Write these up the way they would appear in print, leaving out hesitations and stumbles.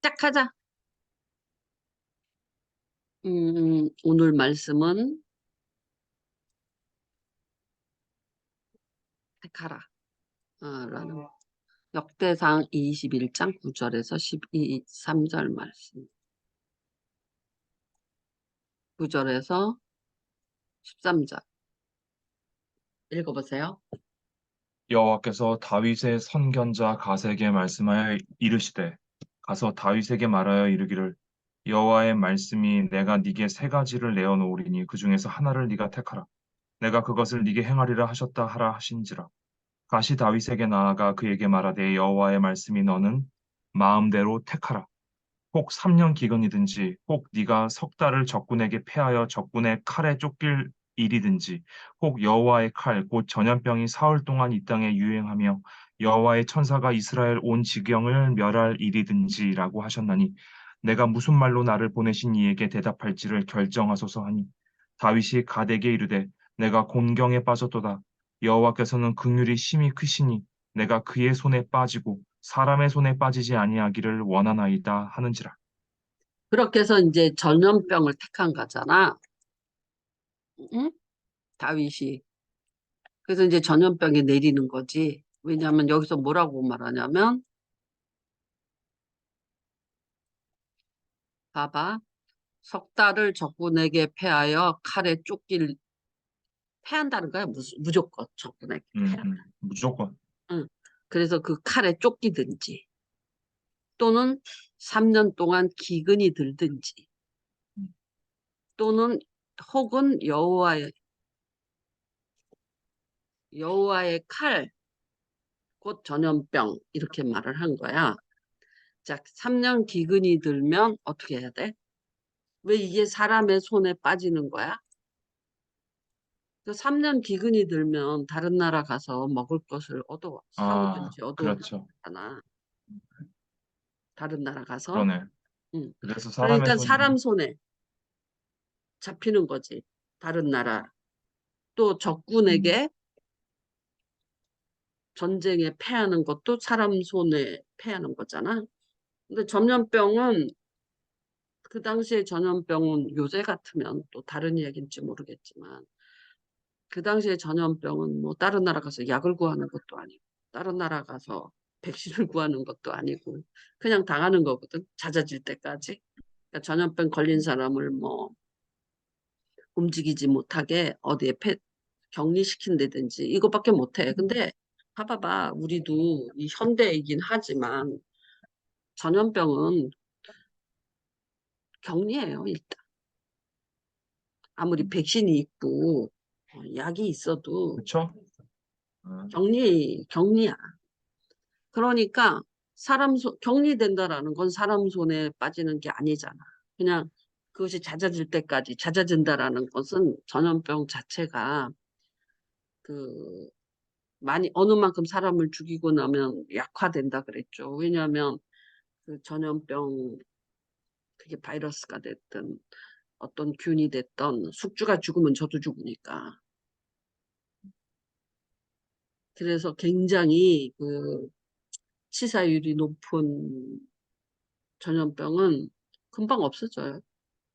시작하자. 오늘 말씀은 택하라. 라는 역대상 21장 9절에서 3절 말씀. 9절에서 13절. 읽어보세요. 여호와께서 다윗의 선견자 가세에게 말씀하여 이르시되 가서 다윗에게 말하여 이르기를 여호와의 말씀이 내가 네게 세 가지를 내어 놓으리니 그 중에서 하나를 네가 택하라 내가 그것을 네게 행하리라 하셨다 하라 하신지라 가시 다윗에게 나아가 그에게 말하되 여호와의 말씀이 너는 마음대로 택하라 혹 3년 기근이든지 혹 네가 석 달을 적군에게 패하여 적군의 칼에 쫓길 일이든지 혹 여호와의 칼 곧 전염병이 사흘 동안 이 땅에 유행하며 여호와의 천사가 이스라엘 온 지경을 멸할 일이든지라고 하셨나니 내가 무슨 말로 나를 보내신 이에게 대답할지를 결정하소서 하니 다윗이 가데게 이르되 내가 곤경에 빠졌도다 여호와께서는 긍휼이 심히 크시니 내가 그의 손에 빠지고 사람의 손에 빠지지 아니하기를 원하나이다 하는지라. 그렇게 해서 이제 전염병을 택한 거잖아. 응? 다윗이. 그래서 이제 전염병이 내리는 거지. 왜냐하면 여기서 뭐라고 말하냐면 봐봐. 석 달을 적군에게 패하여 칼에 쫓길 패한다는 거야. 무조건 적군에게 패한다. 무조건. 응. 그래서 그 칼에 쫓기든지 또는 3년 동안 기근이 들든지 음, 또는 혹은 여호와의 칼, 곧 전염병 이렇게 말을 한 거야. 자, 3년 기근이 들면 어떻게 해야 돼? 왜 이게 사람의 손에 빠지는 거야? 그 3년 기근이 들면 다른 나라 가서 먹을 것을 아, 사오든지 얻어오면 그렇죠. 되잖아. 다른 나라 가서. 그러네. 응. 그래서 사람의 그러니까 손이, 사람 손에 잡히는 거지. 다른 나라. 또 음, 적군에게 전쟁에 패하는 것도 사람 손에 패하는 거잖아. 근데 전염병은 그 당시에 전염병은 요새 같으면 또 다른 이야기인지 모르겠지만 그 당시에 전염병은 뭐 다른 나라 가서 약을 구하는 것도 아니고 다른 나라 가서 백신을 구하는 것도 아니고 그냥 당하는 거거든. 잦아질 때까지. 그러니까 전염병 걸린 사람을 뭐 움직이지 못하게 어디에 격리시킨다든지 이거밖에 못해. 근데 봐봐봐. 우리도 이 현대이긴 하지만 전염병은 격리예요, 일단. 아무리 백신이 있고 약이 있어도 그렇죠? 어, 격리야. 그러니까 격리된다라는 건 사람 손에 빠지는 게 아니잖아. 그냥 그것이 잦아질 때까지 잦아진다라는 것은 전염병 자체가 그 많이 어느 만큼 사람을 죽이고 나면 약화된다 그랬죠. 왜냐하면 그 전염병 그게 바이러스가 됐든 어떤 균이 됐던 숙주가 죽으면 저도 죽으니까. 그래서 굉장히 그 치사율이 높은 전염병은 금방 없어져요.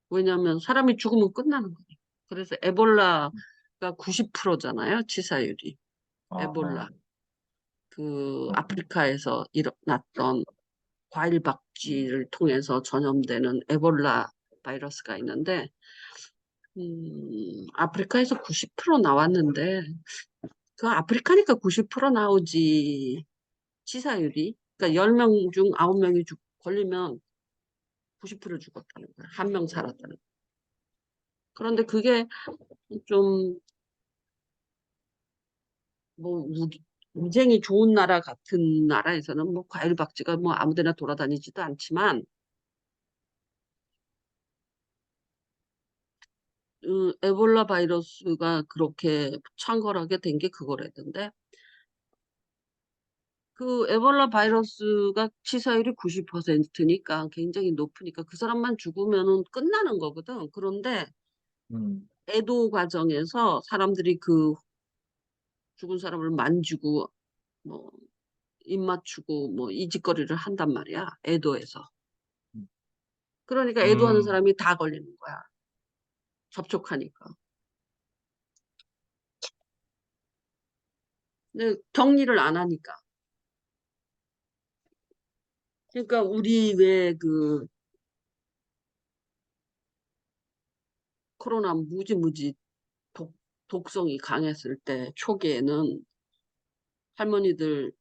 왜냐하면 사람이 죽으면 끝나는 거예요. 그래서 에볼라가 90%잖아요, 치사율이. 에볼라. 아, 그 그렇군. 아프리카에서 일어났던 과일 박쥐를 통해서 전염되는 에볼라 바이러스가 있는데, 아프리카에서 90% 나왔는데, 그 아프리카니까 90% 나오지, 치사율이. 그러니까 10명 중 9명이 걸리면 90% 죽었다는 거야. 한 명 살았다는 거야. 그런데 그게 좀, 뭐, 위생이 좋은 나라 같은 나라에서는 뭐 과일 박쥐가 뭐 아무데나 돌아다니지도 않지만, 에볼라 바이러스가 그렇게 창궐하게 된 게 그거라던데. 그 에볼라 바이러스가 치사율이 90%니까 굉장히 높으니까 그 사람만 죽으면은 끝나는 거거든. 그런데 음, 애도 과정에서 사람들이 그 죽은 사람을 만지고 뭐 입 맞추고 뭐 이 짓거리를 한단 말이야. 애도에서. 그러니까 애도하는 음, 사람이 다 걸리는 거야. 접촉하니까. 근데 격리를 안 하니까. 그러니까 우리 왜 그 코로나 무지무지 독, 독성이 강했을 때 초기에는 할머니들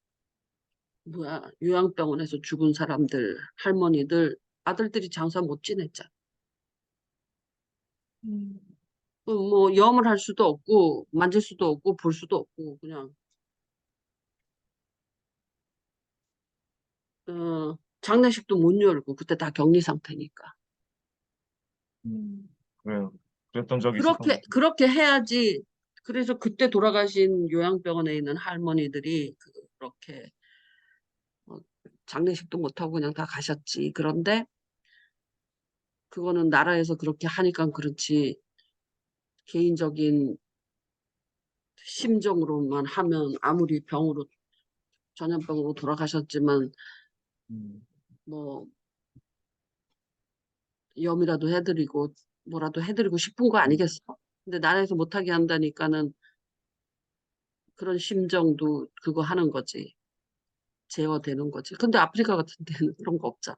뭐야 요양병원에서 죽은 사람들 할머니들 아들들이 장사 못 지냈잖아. 음, 뭐 염을 할 수도 없고 만질 수도 없고 볼 수도 없고 그냥 장례식도 못 열고 그때 다 격리 상태니까. 그래요. 그랬던 적이 있었던 것 같아요. 그렇게 해야지. 그래서 그때 돌아가신 요양병원에 있는 할머니들이 그렇게 어, 장례식도 못하고 그냥 다 가셨지. 그런데 그거는 나라에서 그렇게 하니까 그렇지 개인적인 심정으로만 하면 아무리 병으로 전염병으로 돌아가셨지만 음, 뭐 염이라도 해드리고 뭐라도 해드리고 싶은 거 음, 아니겠어? 근데 나라에서 못하게 한다니까는 그런 심정도 그거 하는 거지. 제어되는 거지. 근데 아프리카 같은 데는 그런 거 없잖아.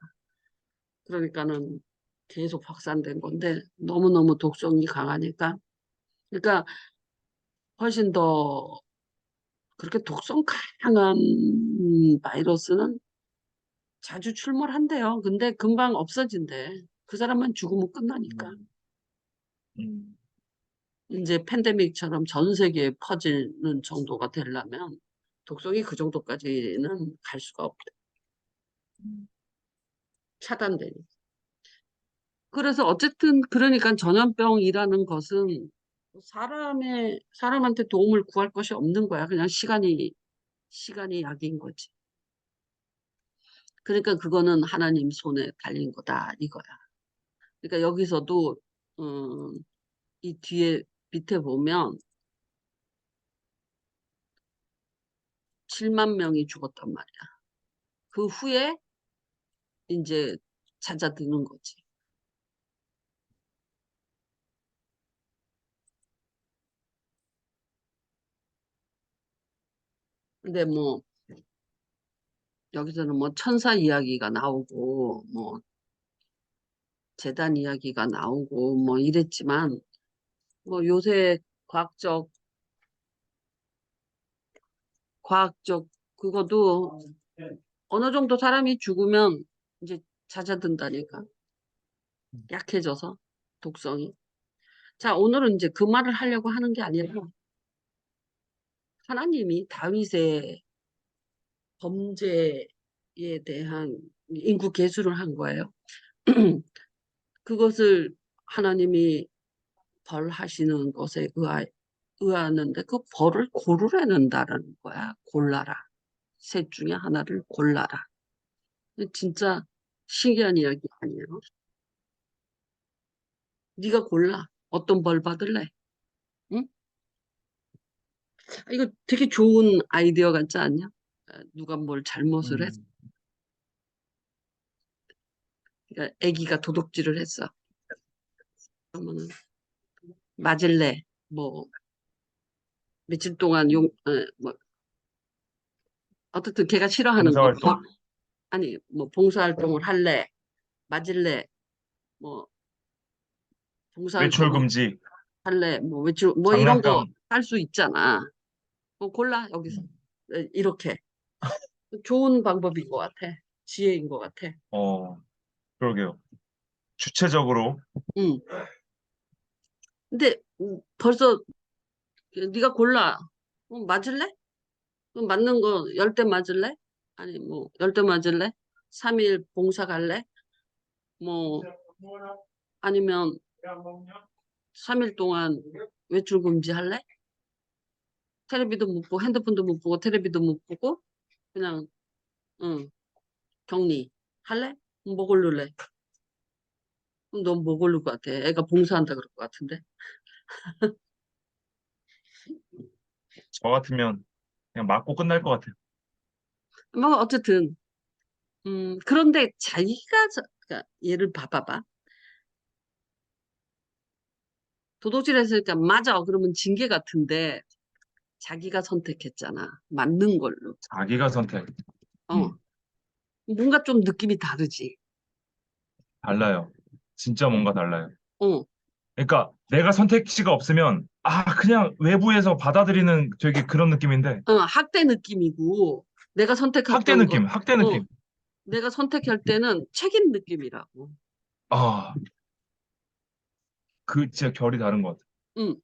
그러니까는 계속 확산된 건데 너무너무 독성이 강하니까. 그러니까 훨씬 더 그렇게 독성 강한 바이러스는 자주 출몰한대요. 근데 금방 없어진대. 그 사람만 죽으면 끝나니까. 음, 음, 이제 팬데믹처럼 전 세계에 퍼지는 정도가 되려면 독성이 그 정도까지는 갈 수가 없대. 음, 차단되니. 그래서 어쨌든 그러니까 전염병이라는 것은 사람한테 도움을 구할 것이 없는 거야. 그냥 시간이 약인 거지. 그러니까 그거는 하나님 손에 달린 거다 이거야. 그러니까 여기서도 음, 이 뒤에 밑에 보면 7만 명이 죽었단 말이야. 그 후에 이제 잦아드는 거지. 근데 뭐 여기서는 뭐 천사 이야기가 나오고 뭐 재단 이야기가 나오고 뭐 이랬지만 뭐 요새 과학적 과학적 그것도 어느 정도 사람이 죽으면 이제 잦아든다니까. 약해져서 독성이. 자, 오늘은 이제 그 말을 하려고 하는 게 아니라 하나님이 다윗의 범죄에 대한 인구 계수를 한 거예요. 그것을 하나님이 벌하시는 것에 의하는데 그 벌을 고르라는 거야. 골라라. 셋 중에 하나를 골라라. 진짜 신기한 이야기 아니에요? 네가 골라. 어떤 벌 받을래? 응? 이거 되게 좋은 아이디어 같지 않냐? 누가 뭘 잘못을 했어. 음. 그러니까 아기가 도둑질을 했어. 그러면은 맞을래? 뭐 며칠 동안 뭐 어떻든 걔가 싫어하는 거 봉사활동? 아니 뭐 봉사활동을 할래? 맞을래? 뭐 외출 봉사활동을 금지, 할래? 뭐 외출 뭐 이런 거 장난감. 할 수 있잖아. 뭐 골라 여기서 음. 이렇게 좋은 방법인 것 같아. 지혜인 것 같아. 어, 그러게요. 주체적으로 응. 근데 벌써 네가 골라. 맞을래? 그럼 맞는 거 10대 맞을래? 아니 뭐 10대 맞을래? 3일 봉사 갈래? 뭐 아니면 3일 동안 외출 금지할래? 텔레비도 못 보고 핸드폰도 못 보고 텔레비도 못 보고 그냥 응 격리 할래? 뭐 고를래? 그럼 넌 뭐 고를 것 같아? 애가 봉사한다 그럴 것 같은데. 저 같으면 그냥 맞고 끝날 것 같아요. 뭐 어쨌든 그런데 그러니까 얘를 봐봐봐. 도둑질 했으니까 맞아. 그러면 징계 같은데 자기가 선택했잖아. 맞는 걸로. 자기가 선택. 어. 뭔가 좀 느낌이 다르지. 달라요. 진짜 뭔가 달라요. 어. 그러니까 내가 선택지가 없으면 그냥 외부에서 받아들이는 되게 그런 느낌인데 학대 느낌이고 내가 학대 선택했던 거, 느낌, 학대 어, 느낌. 내가 선택할 때는 책임 느낌이라고. 아, 그 진짜 결이 다른 것 같아. 응.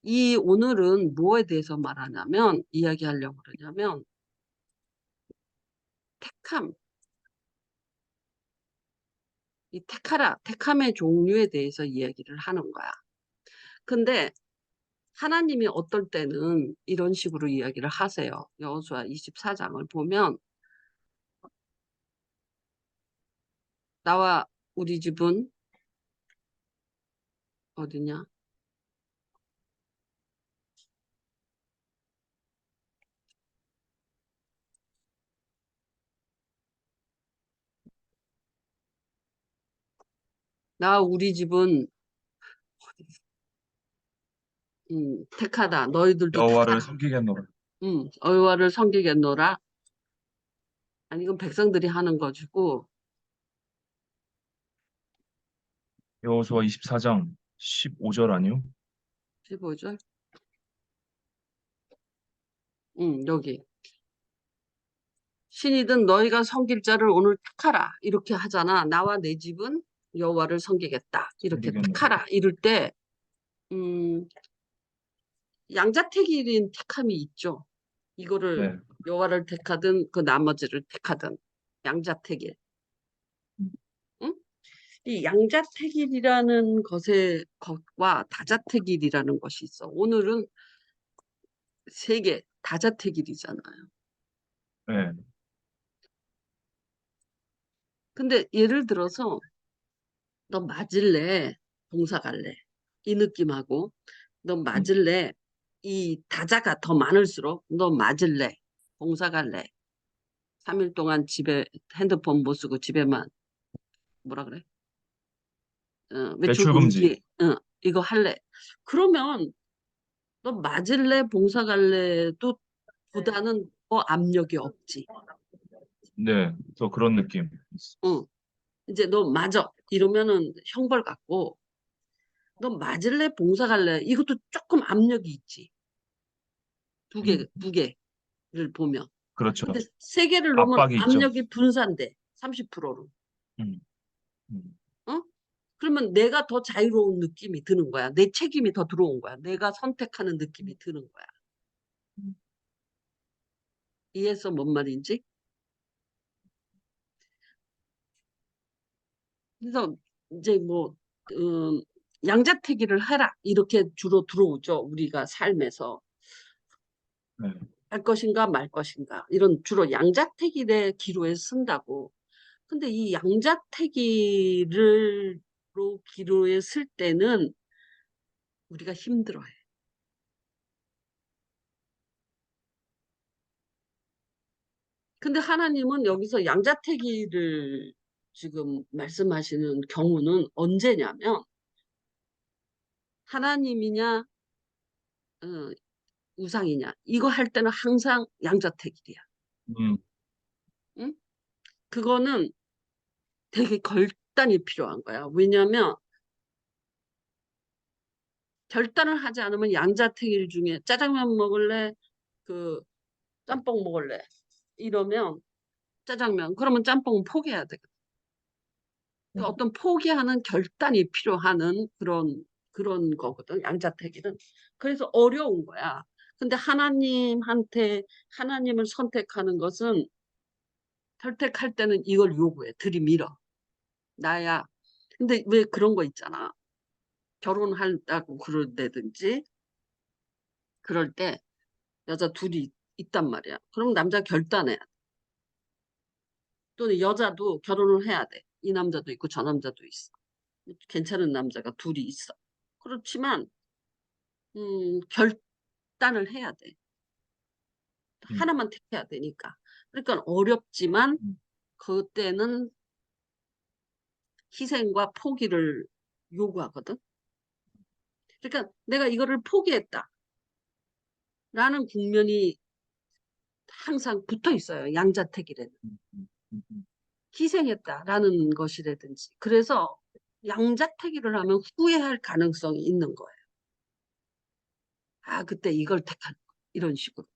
이 오늘은 뭐에 대해서 말하냐면, 이야기하려고 그러냐면, 택함, 이 택하라, 택함의 종류에 대해서 이야기를 하는 거야. 근데 하나님이 어떨 때는 이런 식으로 이야기를 하세요. 여호수아 24장을 보면, 나와 우리 집은 어디냐? 나와 우리 집은 택하다. 너희들도 여호와를 택하라. 섬기겠노라. 여호와를 섬기겠노라. 아니 이건 백성들이 하는 것이고 여호수아 24장 15절 아니요? 15절. 여기 신이든 너희가 섬길 자를 오늘 택하라 이렇게 하잖아. 나와 내 집은 여호와를 섬기겠다. 이렇게 섬기겠노라. 택하라 이럴 때 음, 양자택일인 택함이 있죠. 이거를 네. 여호와를 택하든 그 나머지를 택하든 양자택일. 응? 이 양자택일이라는 것과 다자택일이라는 것이 있어. 오늘은 세 개 다자택일이잖아요. 네. 근데 예를 들어서 너 맞을래? 봉사 갈래? 이 느낌하고 너 음. 맞을래? 이 다자가 더 많을수록 너 맞을래? 봉사 갈래? 3일 동안 집에 핸드폰 못 쓰고 집에만 뭐라 그래? 외출 외출 금지. 금지. 이거 할래? 그러면 너 맞을래? 봉사 갈래도 보다는 더 압력이 없지. 네. 또 그런 느낌. 응. 이제 너 맞아. 이러면은 형벌 같고 너 맞을래? 봉사 갈래? 이것도 조금 압력이 있지. 음. 두 개를 보면. 그렇죠. 근데 세 개를 놓으면 압박이 있죠. 압력이 분산돼. 30%로. 음. 음. 어? 그러면 내가 더 자유로운 느낌이 드는 거야. 내 책임이 더 들어온 거야. 내가 선택하는 느낌이 드는 거야. 이해해서 뭔 말인지? 그래서 이제 뭐 양자택일을 해라. 이렇게 주로 들어오죠. 우리가 삶에서. 네. 할 것인가 말 것인가. 이런 주로 양자택일의 기로에 쓴다고. 근데 이 양자택일을 기로에 쓸 때는 우리가 힘들어해. 근데 하나님은 여기서 양자택일을 지금 말씀하시는 경우는 언제냐면 하나님이냐 어, 우상이냐 이거 할 때는 항상 양자택일이야. 음. 응? 그거는 되게 결단이 필요한 거야. 왜냐하면 결단을 하지 않으면 양자택일 중에 짜장면 먹을래? 그 짬뽕 먹을래? 이러면 짜장면 그러면 짬뽕은 포기해야 돼. 그 어떤 포기하는 결단이 필요한 그런 거거든. 양자택일은. 그래서 어려운 거야. 근데 하나님을 선택하는 것은 선택할 때는 이걸 요구해. 들이밀어. 나야. 근데 왜 그런 거 있잖아. 결혼한다고 그러다든지 그럴 때 여자 둘이 있단 말이야. 그럼 남자 결단해야 돼. 또는 여자도 결혼을 해야 돼. 이 남자도 있고 저 남자도 있어. 괜찮은 남자가 둘이 있어. 그렇지만 결단을 해야 돼. 음. 하나만 택해야 되니까. 그러니까 어렵지만 음. 그때는 희생과 포기를 요구하거든. 그러니까 내가 이거를 포기했다. 라는 국면이 항상 붙어 있어요. 양자택일에는. 음, 음, 음, 희생했다라는 것이라든지. 그래서 양자택일을 하면 후회할 가능성이 있는 거예요. 아, 그때 이걸 택한 거. 이런 식으로.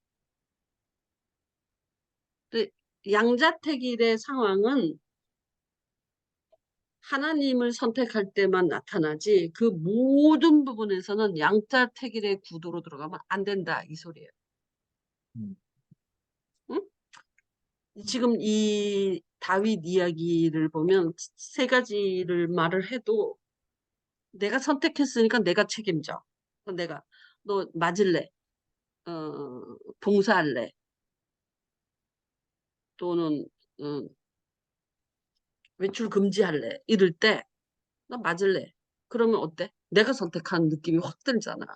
근데 양자택일의 상황은 하나님을 선택할 때만 나타나지 그 모든 부분에서는 양자택일의 구도로 들어가면 안 된다 이 소리예요. 음, 응? 지금 이 다윗 이야기를 보면 세 가지를 말을 해도 내가 선택했으니까 내가 책임져. 내가 너 맞을래? 봉사할래? 또는 어, 외출 금지할래? 이럴 때 나 맞을래? 그러면 어때? 내가 선택한 느낌이 확 들잖아.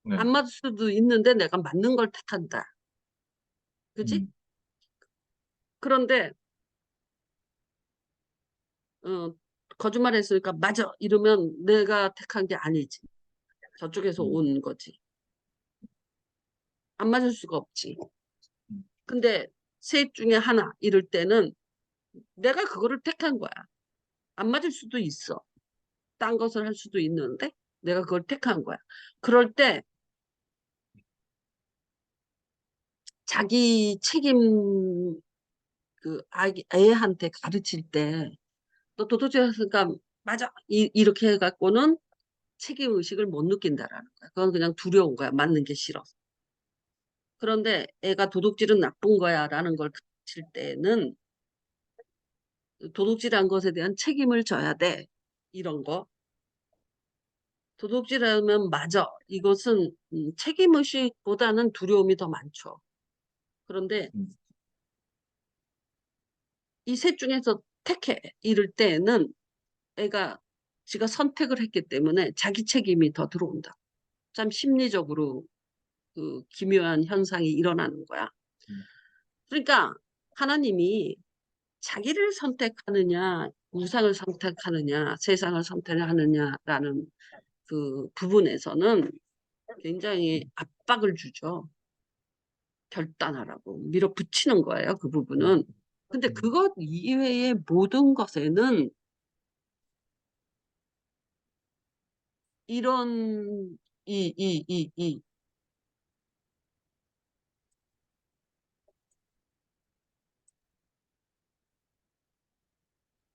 네. 안 맞을 수도 있는데 내가 맞는 걸 택한다. 그지? 음, 그런데 어, 거짓말했으니까 맞아 이러면 내가 택한 게 아니지. 저쪽에서 음, 온 거지. 안 맞을 수가 없지. 음, 근데 셋 중에 하나 이럴 때는 내가 그거를 택한 거야. 안 맞을 수도 있어. 딴 것을 할 수도 있는데 내가 그걸 택한 거야. 그럴 때 자기 책임 애한테 가르칠 때 너 도도새 했으니까 맞아 이렇게 해갖고는 책임 의식을 못 느낀다라는 거야. 그건 그냥 두려운 거야. 맞는 게 싫어서. 그런데 애가 도둑질은 나쁜 거야라는 걸 가르칠 때는 도둑질한 것에 대한 책임을 져야 돼. 이런 거. 도둑질하면 맞아. 이것은 책임의식보다는 두려움이 더 많죠. 그런데 음, 이 셋 중에서 택해. 이럴 때는 애가 지가 선택을 했기 때문에 자기 책임이 더 들어온다. 참 심리적으로 그 기묘한 현상이 일어나는 거야. 음, 그러니까 하나님이 자기를 선택하느냐, 우상을 선택하느냐, 세상을 선택하느냐라는 그 부분에서는 굉장히 압박을 주죠. 결단하라고 밀어붙이는 거예요. 그 음, 부분은. 근데 음, 그것 이외의 모든 것에는 이런 이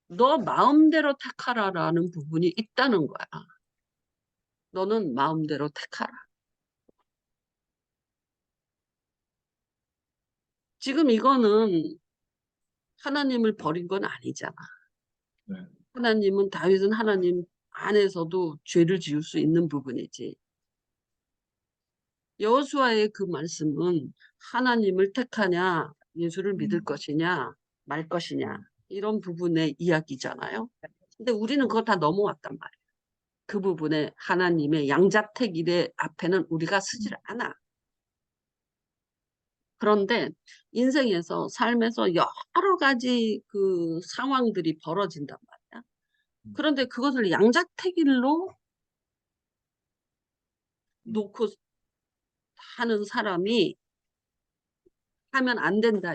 너 마음대로 택하라라는 부분이 있다는 거야. 너는 마음대로 택하라. 지금 이거는 하나님을 버린 건 아니잖아. 네. 하나님은 다윗은 하나님 안에서도 죄를 지을 수 있는 부분이지. 여호수아의 그 말씀은 하나님을 택하냐, 예수를 믿을 음, 것이냐, 말 것이냐 음, 이런 부분의 이야기잖아요. 근데 우리는 그거 다 넘어왔단 말이야. 그 부분에 하나님의 양자택일의 앞에는 우리가 서질 음, 않아. 그런데 인생에서 삶에서 여러 가지 그 상황들이 벌어진단 말이야. 음, 그런데 그것을 양자택일로 음, 놓고 하는 사람이 하면 안 된다.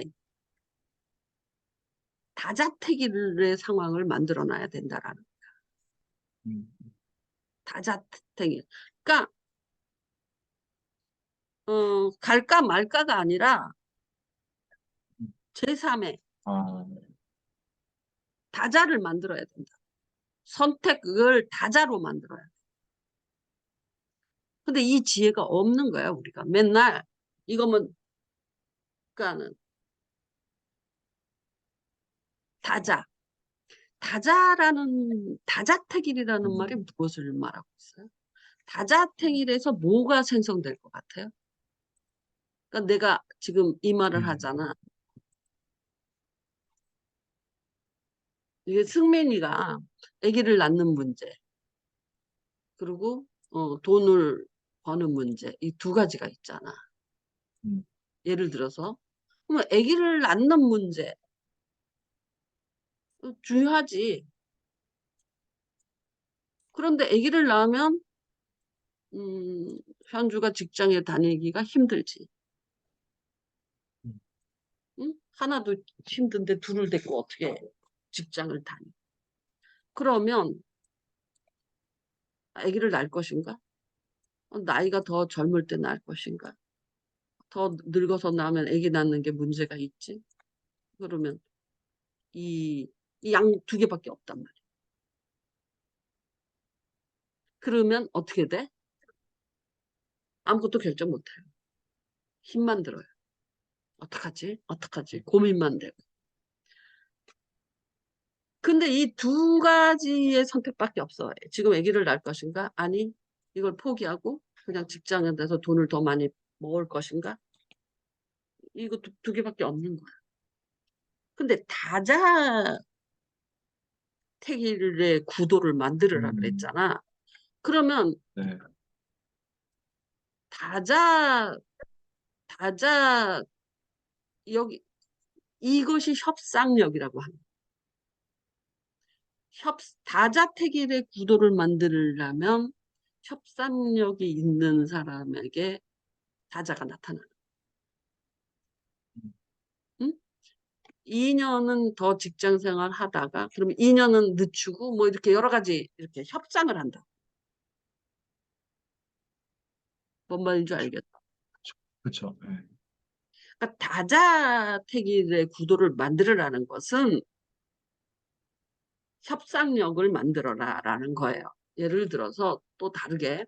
다자택일의 상황을 만들어 놔야 된다라는 음, 다자택일. 그러니까 갈까 말까가 아니라 음. 제3의 아, 다자를 만들어야 된다. 선택을 다자로 만들어야 돼. 근데 이 지혜가 없는 거야, 우리가. 맨날 이거면 그러니까는 다자. 다자택일이라는 말이 음, 무엇을 말하고 있어요? 다자택일에서 뭐가 생성될 것 같아요? 그러니까 내가 지금 이 말을 음, 하잖아. 이게 승민이가 아기를 낳는 문제, 그리고 돈을 버는 문제, 이 두 가지가 있잖아. 음, 예를 들어서 그러면 아기를 낳는 문제, 중요하지. 그런데 아기를 낳으면 현주가 직장에 다니기가 힘들지. 음, 응? 하나도 힘든데 둘을 데리고 어떻게 직장을 다니? 그러면 아기를 낳을 것인가? 나이가 더 젊을 때 낳을 것인가? 더 늙어서 낳으면 아기 낳는 게 문제가 있지. 그러면 이 양 두 개밖에 없단 말이야. 그러면 어떻게 돼? 아무것도 결정 못 해요. 힘만 들어요. 어떡하지? 어떡하지? 고민만 되고. 근데 이 두 가지의 선택밖에 없어. 지금 아기를 낳을 것인가? 아니, 이걸 포기하고 그냥 직장에 대해서 돈을 더 많이 모을 것인가? 이거 두 개밖에 없는 거야. 근데 다자택일의 구도를 만들으라 음, 그랬잖아. 그러면 네, 다자, 다자, 여기, 이것이 협상력이라고 합니다. 다자택일의 구도를 만들려면 협상력이 있는 사람에게 다자가 나타나는. 응? 2년은 더 직장 생활 하다가, 그럼 2년은 늦추고, 뭐 이렇게 여러 가지 이렇게 협상을 한다. 뭔 말인지 알겠다. 그쵸. 네. 그러니까 다자택일의 구도를 만들으라는 것은 협상력을 만들어라라는 거예요. 예를 들어서 또 다르게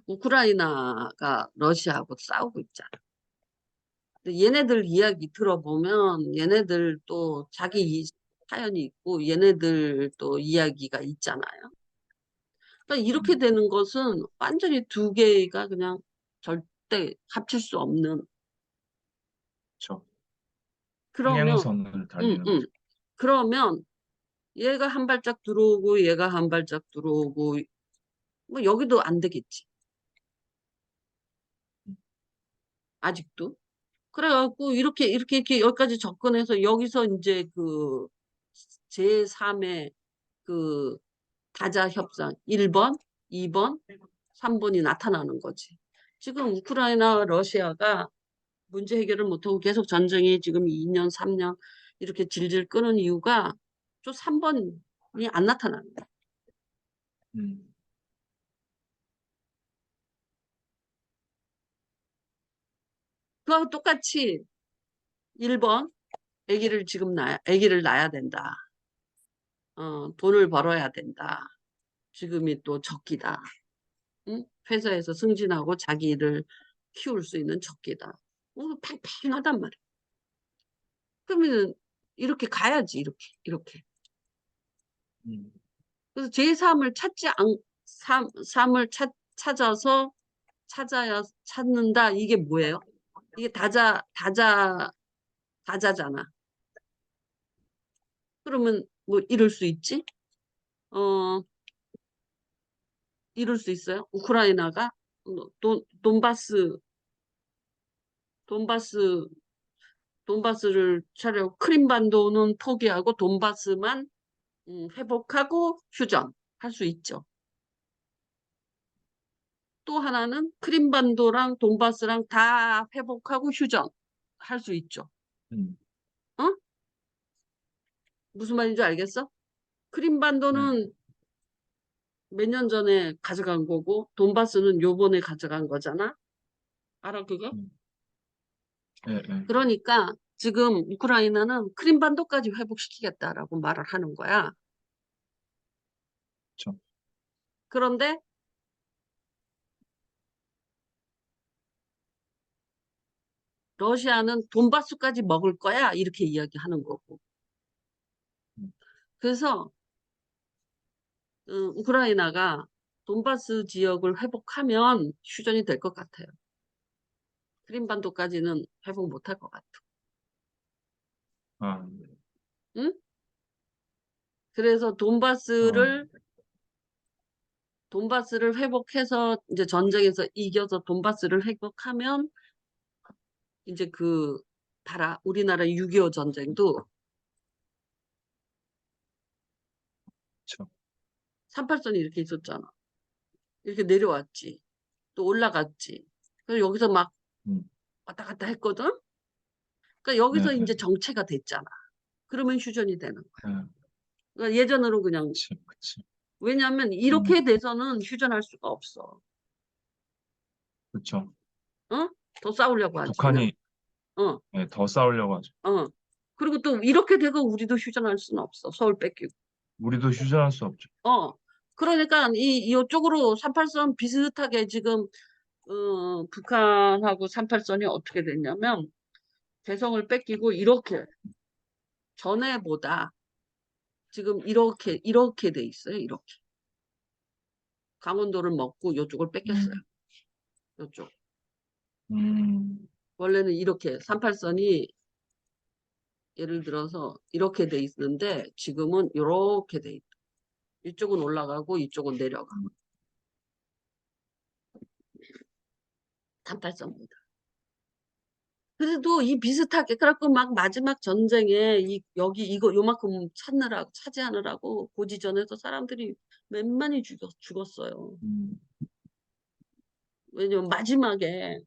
우크라이나가 러시아하고 싸우고 있잖아. 근데 얘네들 이야기 들어보면 얘네들 또 자기 사연이 있고 얘네들 또 이야기가 있잖아요. 그러니까 이렇게 음, 되는 것은 완전히 두 개가 그냥 절대 합칠 수 없는. 그쵸. 그러면 평행선을 응, 달리는 응. 거죠. 그러면 얘가 한 발짝 들어오고 얘가 한 발짝 들어오고 뭐 여기도 안 되겠지. 음, 아직도. 그래갖고 이렇게 여기까지 접근해서 여기서 이제 그 제3의 그 다자 협상 1번, 2번, 3번이 나타나는 거지. 지금 우크라이나 러시아가 문제 해결을 못하고 계속 전쟁이 지금 2년, 3년 이렇게 질질 끄는 이유가 저 3번이 안 나타나는 거야. 음, 그거하고 똑같이 1번 아기를 낳아야 된다. 돈을 벌어야 된다. 지금이 또 적기다. 응? 회사에서 승진하고 자기 일을 키울 수 있는 적기다. 팽팽하단 말이야. 그러면 이렇게 가야지, 이렇게. 음, 그래서 제3을 삶을 찾는다. 이게 뭐예요? 이게 다자잖아. 그러면 뭐 이럴 수 있지? 어, 이럴 수 있어요? 우크라이나가 돈바스, 돈바스, 돈바스를 차려 크림반도는 포기하고 돈바스만 회복하고 휴전할 수 있죠. 또 하나는 크림반도랑 돈바스랑 다 회복하고 휴전할 수 있죠. 음, 어? 무슨 말인지 알겠어? 네, 크림반도는 몇 년 전에 가져간 거고 돈바스는 요번에 가져간 거잖아. 알아 그거? 음, 네, 네, 그러니까 지금 우크라이나는 크림반도까지 회복시키겠다라고 말을 하는 거야. 그쵸. 그런데 러시아는 돈바스까지 먹을 거야 이렇게 이야기하는 거고. 음, 그래서 우크라이나가 돈바스 지역을 회복하면 휴전이 될 것 같아요. 크림반도까지는 회복 못할 것 같아. 아, 응? 그래서 아, 돈바스를 회복해서 이제 전쟁에서 이겨서 돈바스를 회복하면 이제 그 봐라 우리나라 6.25 전쟁도 그쵸. 38선이 이렇게 있었잖아. 이렇게 내려왔지. 또 올라갔지. 그래서 여기서 막 음, 왔다 갔다 했거든. 그러니까 여기서 네, 이제 정체가 됐잖아. 그러면 휴전이 되는 거야. 네, 그러니까 예전으로 그냥 그치, 그치. 왜냐하면 음, 이렇게 돼서는 휴전할 수가 없어. 그쵸. 어? 더 싸우려고 하지 그냥. 북한이 어, 네, 더 싸우려고 하죠. 어. 그리고 또 이렇게 되고 우리도 휴전할 수는 없어. 서울 뺏기고. 우리도 휴전할 수 없죠. 어. 그러니까 이쪽으로 38선 비슷하게 지금 북한하고 38선이 어떻게 됐냐면 개성을 뺏기고 이렇게 전에보다 지금 이렇게 돼 있어요. 이렇게. 강원도를 먹고 이쪽을 뺏겼어요. 음, 이쪽. 음, 원래는 이렇게 38선이 예를 들어서 이렇게 돼 있는데 지금은 이렇게 돼 있다. 이쪽은 올라가고 이쪽은 내려가. 38선보다. 그래도 이 비슷하게 그래갖고 막 마지막 전쟁에 여기 이거 요만큼 찾느라고 차지하느라고 고지전에서 사람들이 몇만이 죽었어요. 음, 왜냐면 마지막에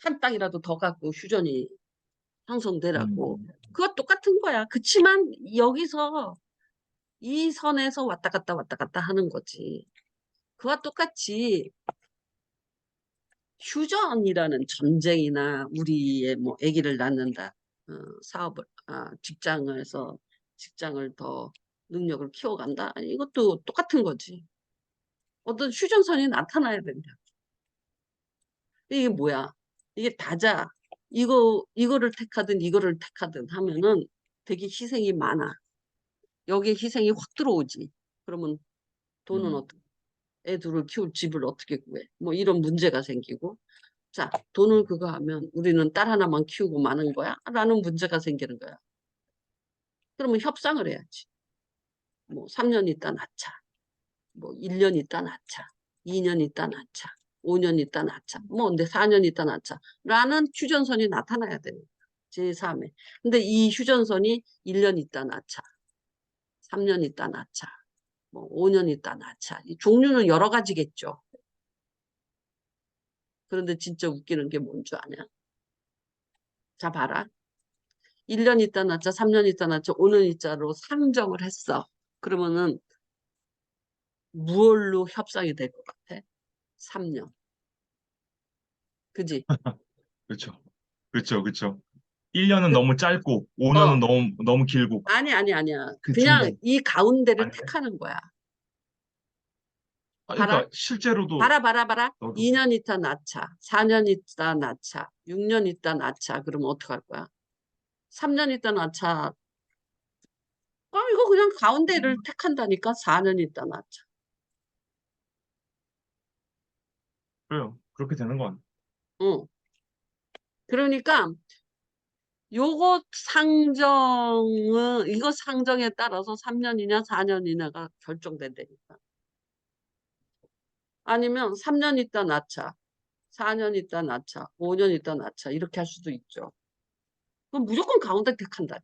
한 땅이라도 더 갖고 휴전이 형성되라고. 음, 그거 똑같은 거야. 그치만 여기서 이 선에서 왔다 갔다 왔다 갔다 하는 거지. 그와 똑같이 휴전이라는 전쟁이나 우리의 뭐 아기를 낳는다, 사업을, 직장을 더 능력을 키워간다. 아니, 이것도 똑같은 거지. 어떤 휴전선이 나타나야 된다. 이게 뭐야? 이게 다자. 이거를 택하든 이거를 택하든 하면은 되게 희생이 많아. 여기에 희생이 확 들어오지. 그러면 돈은 음, 어떻게, 애 둘을 키울 집을 어떻게 구해? 뭐 이런 문제가 생기고. 자, 돈을 그거 하면 우리는 딸 하나만 키우고 마는 거야? 라는 문제가 생기는 거야. 그러면 협상을 해야지. 뭐 3년 있다 낳자. 뭐 1년 있다 낳자. 2년 있다 낳자. 5년 있다 낳자. 뭐 근데 4년 있다 낳자. 라는 휴전선이 나타나야 되는 거야. 제3회. 근데 이 휴전선이 1년 있다 낳자. 3년 있다 낳자. 뭐 5년 있다 낳자. 이 종류는 여러 가지겠죠. 그런데 진짜 웃기는 게 뭔 줄 아냐? 자, 봐라. 1년 있다 낳자, 3년 있다 낳자, 5년 있자로 상정을 했어. 그러면은 무얼로 협상이 될 것 같아? 3년. 그지? 그렇죠. 그렇죠, 그렇죠. 1년은 그, 너무 짧고 어, 5년은 너무 길고 아니야. 그 그냥 중간 이 가운데를 아닌데. 택하는 거야. 봐라. 그러니까 실제로도 봐라. 너도 2년 있다 낳자, 4년 있다 낳자, 6년 있다 낳자. 그러면 어떡할 거야? 3년 있다 낳자. 이거 그냥 가운데를 음, 택한다니까? 4년 있다 낳자. 그래요. 그렇게 되는 거 아니에요? 응. 그러니까 이거 상정에 따라서 3년이냐 4년이냐가 결정된다니까. 아니면 3년 있다 낳자, 4년 있다 낳자, 5년 있다 낳자 이렇게 할 수도 있죠. 그럼 무조건 가운데 택한다.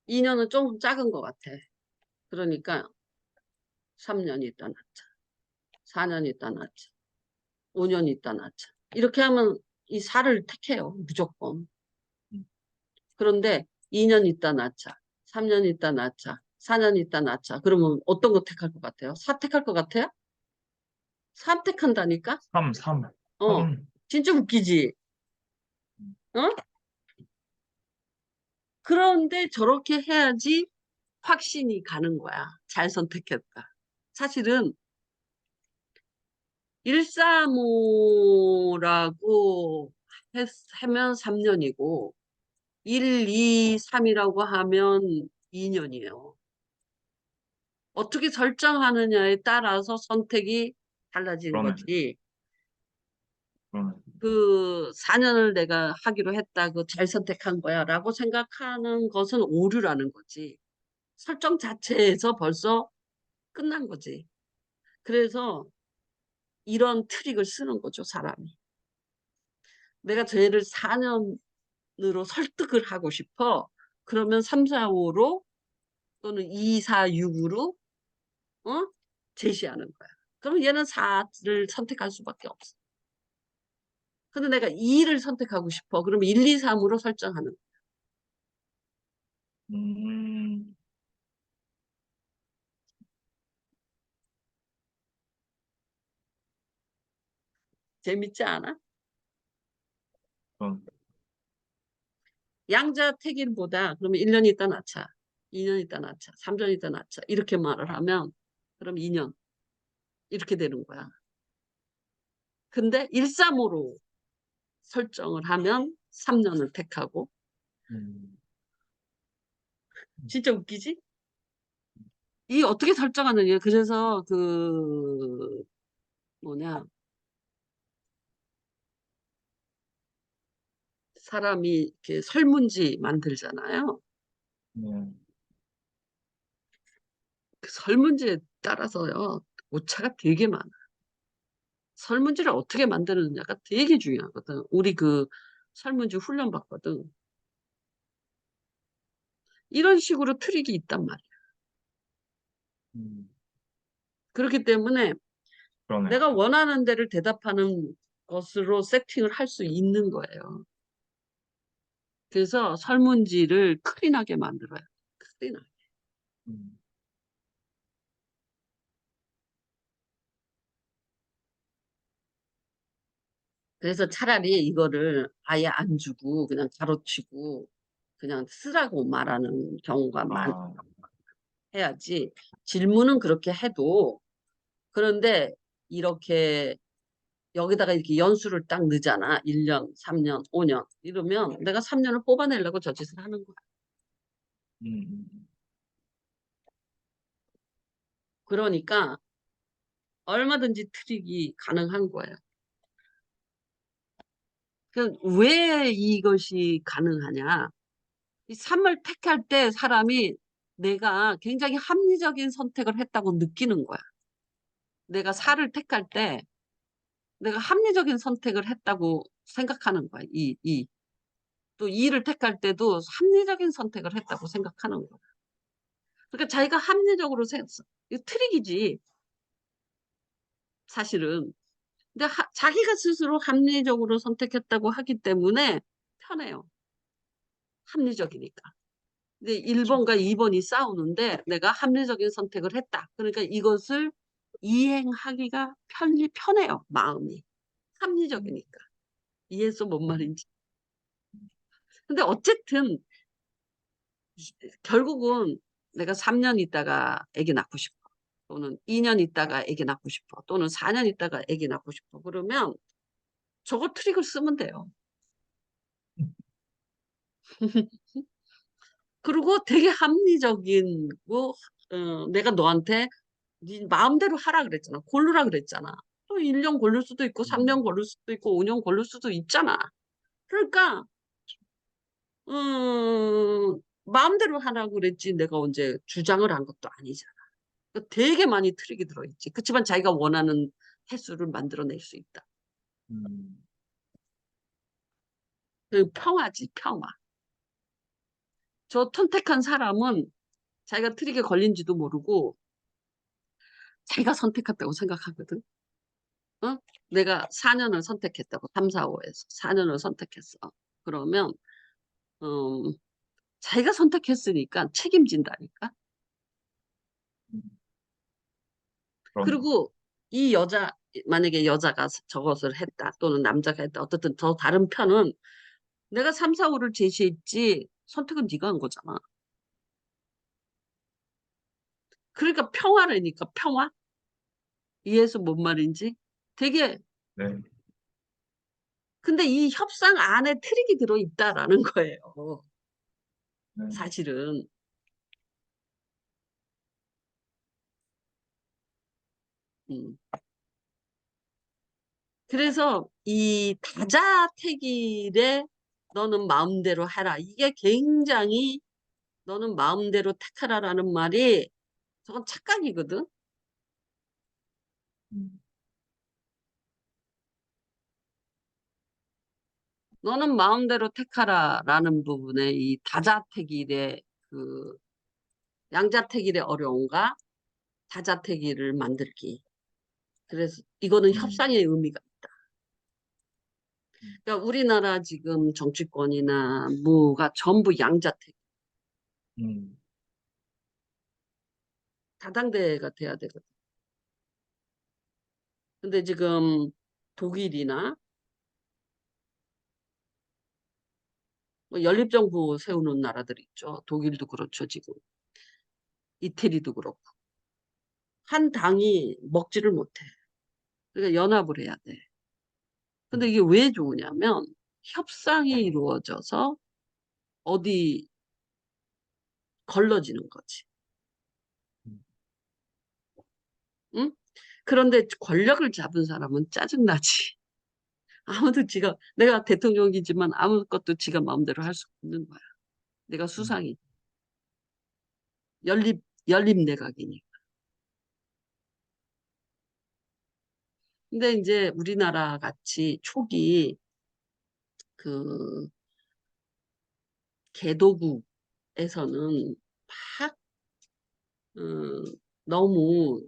2년은 좀 작은 것 같아. 그러니까 3년 있다 낳자, 4년 있다 낳자, 5년 있다 낳자. 이렇게 하면 이 4를 택해요. 무조건. 음, 그런데 2년 있다 낳자, 3년 있다 낳자, 4년 있다 낳자. 그러면 어떤 거 택할 것 같아요? 4 택할 것 같아요? 선택한다니까? 3, 3, 어, 3. 진짜 웃기지? 어? 그런데 저렇게 해야지 확신이 가는 거야. 잘 선택했다. 사실은 135라고 하면 3년이고 1, 2, 3이라고 하면 2년이에요. 어떻게 설정하느냐에 따라서 선택이 달라지는 그러네. 거지. 그러네. 그 4년을 내가 하기로 했다. 그 잘 선택한 거야. 라고 생각하는 것은 오류라는 거지. 설정 자체에서 벌써 끝난 거지. 그래서 이런 트릭을 쓰는 거죠, 사람이. 내가 쟤를 4년으로 설득을 하고 싶어. 그러면 3, 4, 5로 또는 2, 4, 6으로 어? 제시하는 거야. 그럼 얘는 4를 선택할 수밖에 없어. 근데 내가 2를 선택하고 싶어. 그러면 1, 2, 3으로 설정하는 거야. 음, 재밌지 않아? 그런, 양자택일보다 그러면 1년 있다 낳자. 2년 있다 낳자. 3년 있다 낳자. 이렇게 말을 하면 그럼 2년 이렇게 되는 거야. 근데 1, 3으로 설정을 하면 3년을 택하고 음, 진짜 웃기지? 이 어떻게 설정하느냐. 그래서 그 뭐냐 사람이 이렇게 설문지 만들잖아요. 네. 그 설문지에 따라서요 오차가 되게 많아. 설문지를 어떻게 만드느냐가 되게 중요하거든. 우리 그 설문지 훈련 받거든. 이런 식으로 트릭이 있단 말이야. 음, 그렇기 때문에 그러네. 내가 원하는 대를 대답하는 것으로 세팅을 할 수 있는 거예요. 그래서 설문지를 클린하게 만들어요. 클린하게. 음, 그래서 차라리 이거를 아예 안 주고 그냥 가로치고 그냥 쓰라고 말하는 경우가 아, 많아야지. 질문은 그렇게 해도 그런데 이렇게 여기다가 이렇게 연수를 딱 넣잖아. 1년, 3년, 5년 이러면 내가 3년을 뽑아내려고 저 짓을 하는 거야. 음, 그러니까 얼마든지 트릭이 가능한 거예요. 왜 이것이 가능하냐? 이 3을 택할 때 사람이 내가 굉장히 합리적인 선택을 했다고 느끼는 거야. 내가 4를 택할 때 내가 합리적인 선택을 했다고 생각하는 거야. 또 2를 택할 때도 합리적인 선택을 했다고 생각하는 거야. 그러니까 자기가 합리적으로 이거 트릭이지, 사실은. 근데 자기가 스스로 합리적으로 선택했다고 하기 때문에 편해요. 합리적이니까. 근데 그렇죠. 1번과 2번이 싸우는데 내가 합리적인 선택을 했다. 그러니까 이것을 이행하기가 편해요. 마음이. 합리적이니까. 이해해서 뭔 말인지. 근데 어쨌든 결국은 내가 3년 있다가 아기 낳고 싶어. 또는 2년 있다가 아기 낳고 싶어. 또는 4년 있다가 아기 낳고 싶어. 그러면 저거 트릭을 쓰면 돼요. 그리고 되게 합리적이고 내가 너한테 네 마음대로 하라 그랬잖아. 고르라 그랬잖아. 또 1년 고를 수도 있고 3년 고를 수도 있고 5년 고를 수도 있잖아. 그러니까 마음대로 하라고 그랬지 내가 언제 주장을 한 것도 아니잖아. 그러니까 되게 많이 트릭이 들어있지. 그렇지만 자기가 원하는 횟수를 만들어낼 수 있다. 음, 그 평화지, 평화. 저 선택한 사람은 자기가 트릭에 걸린지도 모르고 자기가 선택했다고 생각하거든. 어? 내가 4년을 선택했다고, 3, 4, 5에서 4년을 선택했어. 그러면, 음, 자기가 선택했으니까 책임진다니까. 그런, 그리고 이 만약에 여자가 저것을 했다, 또는 남자가 했다, 어쨌든 더 다른 편은 내가 3, 4, 5를 제시했지, 선택은 네가 한 거잖아. 그러니까 평화라니까, 평화? 이해해서 뭔 말인지? 되게, 네. 근데 이 협상 안에 트릭이 들어있다라는 거예요. 네. 사실은. 음. 그래서 이 다자택일에 너는 마음대로 해라. 이게 굉장히 너는 마음대로 택하라라는 말이 저건 착각이거든. 음, 너는 마음대로 택하라라는 부분에 이 다자택일의 그 양자택일의 어려움과 다자택일을 만들기. 그래서 이거는 음, 협상의 의미가 있다. 음, 그러니까 우리나라 지금 정치권이나 뭐가 전부 양자택, 음, 다당대가 돼야 되거든. 근데 지금 독일이나 뭐 연립정부 세우는 나라들 있죠. 독일도 그렇죠, 지금. 이태리도 그렇고. 한 당이 먹지를 못해. 그러니까 연합을 해야 돼. 근데 음, 이게 왜 좋으냐면 협상이 이루어져서 어디 걸러지는 거지. 음, 응? 그런데 권력을 잡은 사람은 짜증나지. 아무도 지가, 내가 대통령이지만 아무것도 지가 마음대로 할 수 없는 거야. 내가 음, 수상이. 연립 내각이니. 근데 이제 우리나라 같이 초기 그 개도국에서는 막, 너무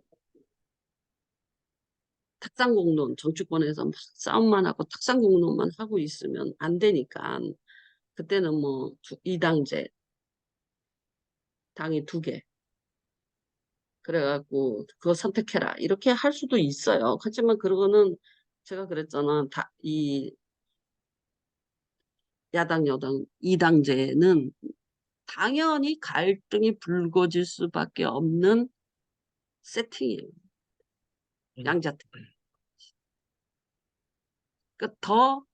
탁상공론, 정치권에서 막 싸움만 하고 탁상공론만 하고 있으면 안 되니까 그때는 뭐 이당제, 당이 두 개. 그래갖고 그거 선택해라. 이렇게 할 수도 있어요. 하지만 그거는 제가 그랬잖아. 이 야당, 여당, 이당제는 당연히 갈등이 불거질 수밖에 없는 세팅이에요. 음, 양자택. 그러니까 더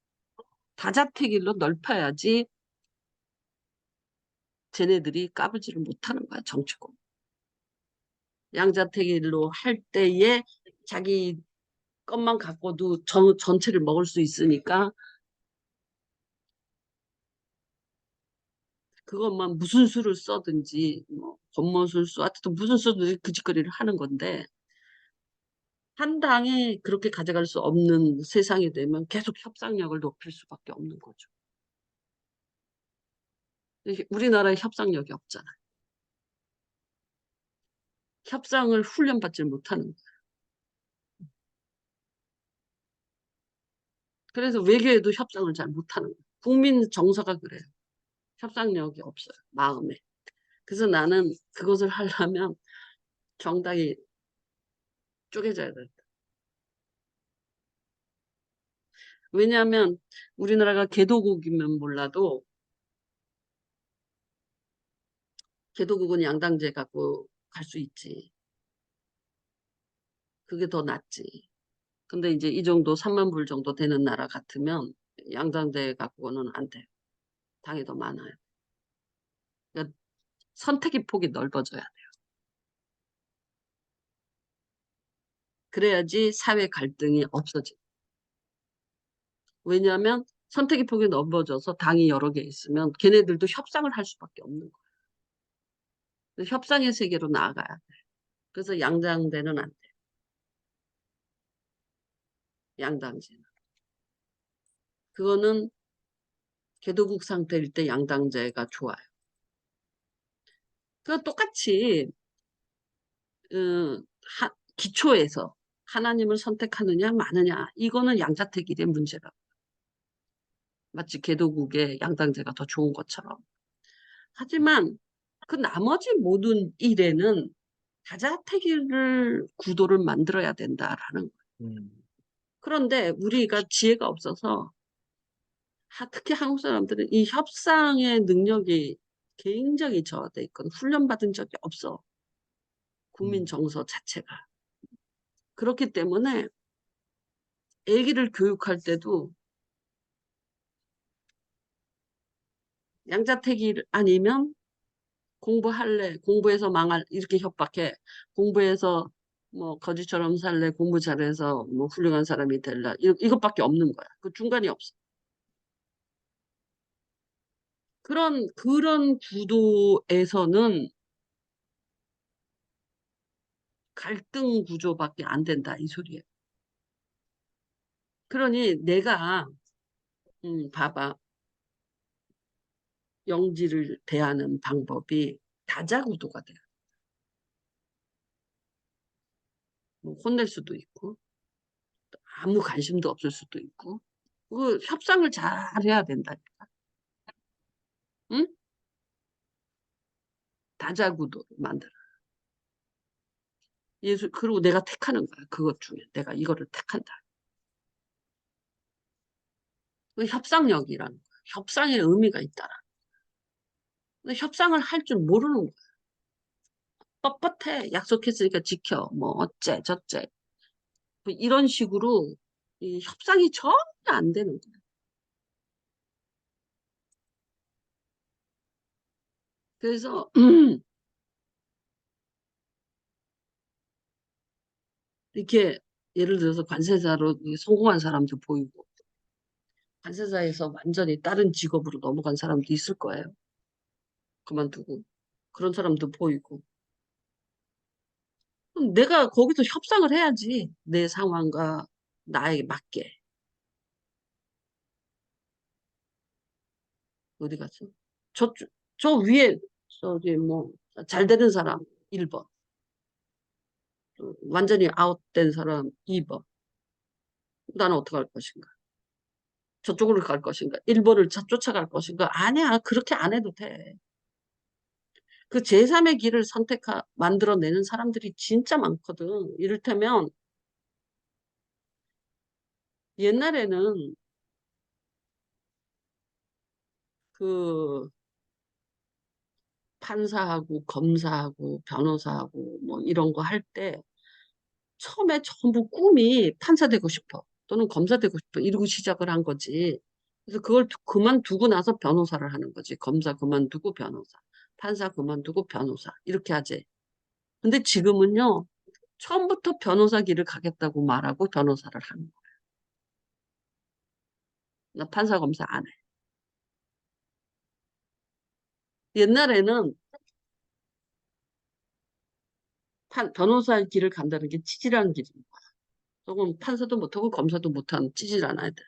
다자택일로 넓혀야지 쟤네들이 까부지를 못하는 거야, 정치권. 양자택일로 할 때에 자기 것만 갖고도 전체를 먹을 수 있으니까 그것만 무슨 수를 써든지 뭐 권모술수 하여튼 무슨 수든지 그 짓거리를 하는 건데 한 당이 그렇게 가져갈 수 없는 세상이 되면 계속 협상력을 높일 수밖에 없는 거죠. 우리나라에 협상력이 없잖아. 협상을 훈련받지 못하는 거야. 그래서 외교에도 협상을 잘 못하는 거야. 국민 정서가 그래요. 협상력이 없어요. 마음에. 그래서 나는 그것을 하려면 정당이 쪼개져야 돼. 왜냐하면 우리나라가 개도국이면 몰라도 개도국은 양당제 갖고 갈 수 있지. 그게 더 낫지. 근데 이제 이 정도 3만 불 정도 되는 나라 같으면 양당제 갖고는 안 돼. 당이 더 많아요. 그러니까 선택의 폭이 넓어져야 돼. 그래야지 사회 갈등이 없어지. 왜냐하면 선택의 폭이 넓어져서 당이 여러 개 있으면 걔네들도 협상을 할 수밖에 없는 거야. 그래서 협상의 세계로 나아가야 돼. 그래서 양당제는 안 돼. 양당제는. 그거는 개도국 상태일 때 양당제가 좋아요. 그 똑같이 기초에서 하나님을 선택하느냐 마느냐 이거는 양자택일의 문제라. 마치 개도국의 양당제가 더 좋은 것처럼. 하지만 그 나머지 모든 일에는 다자택일을 구도를 만들어야 된다라는 거예요. 음, 그런데 우리가 지혜가 없어서 특히 한국 사람들은 이 협상의 능력이 굉장히 저하돼 있거든. 훈련받은 적이 없어. 국민 음, 정서 자체가. 그렇기 때문에 아기를 교육할 때도 양자택일 아니면 공부할래, 공부해서 망할, 이렇게 협박해. 공부해서 뭐 거지처럼 살래, 공부 잘해서 뭐 훌륭한 사람이 될래. 이것밖에 없는 거야. 그 중간이 없어. 그런 구도에서는 갈등 구조밖에 안 된다, 이 소리예요. 그러니 내가 봐봐. 영지를 대하는 방법이 다자구도가 돼요. 뭐 혼낼 수도 있고, 아무 관심도 없을 수도 있고, 그 협상을 잘 해야 된다니까. 응? 다자구도를 만들어. 예술, 그리고 내가 택하는 거야. 그것 중에. 내가 이거를 택한다. 그 협상력이라는 거야. 협상의 의미가 있다. 근데 협상을 할 줄 모르는 거야. 뻣뻣해. 약속했으니까 지켜. 뭐 어째 저째. 뭐 이런 식으로 이 협상이 전혀 안 되는 거야. 그래서 이렇게 예를 들어서 관세사로 성공한 사람도 보이고 관세사에서 완전히 다른 직업으로 넘어간 사람도 있을 거예요. 그만두고 그런 사람도 보이고 그럼 내가 거기서 협상을 해야지 내 상황과 나에게 맞게. 어디 갔어? 저, 저 위에 저기 뭐 잘 되는 사람 1번 완전히 아웃된 사람 2번 나는 어떻게 할 것인가? 저쪽으로 갈 것인가? 1번을 쫓아갈 것인가? 아니야. 그렇게 안 해도 돼. 그 제3의 길을 만들어내는 사람들이 진짜 많거든. 이를테면 옛날에는 그 판사하고 검사하고 변호사하고 뭐 이런 거 할 때 처음에 전부 꿈이 판사 되고 싶어. 또는 검사 되고 싶어. 이러고 시작을 한 거지. 그래서 그걸 그만두고 나서 변호사를 하는 거지. 검사 그만두고 변호사. 판사 그만두고 변호사. 이렇게 하지. 근데 지금은요. 처음부터 변호사 길을 가겠다고 말하고 변호사를 하는 거야. 나 판사 검사 안 해. 옛날에는 변호사 길을 간다는 게 찌질한 길입니다. 조금 판사도 못하고 검사도 못한 찌질한 아이들.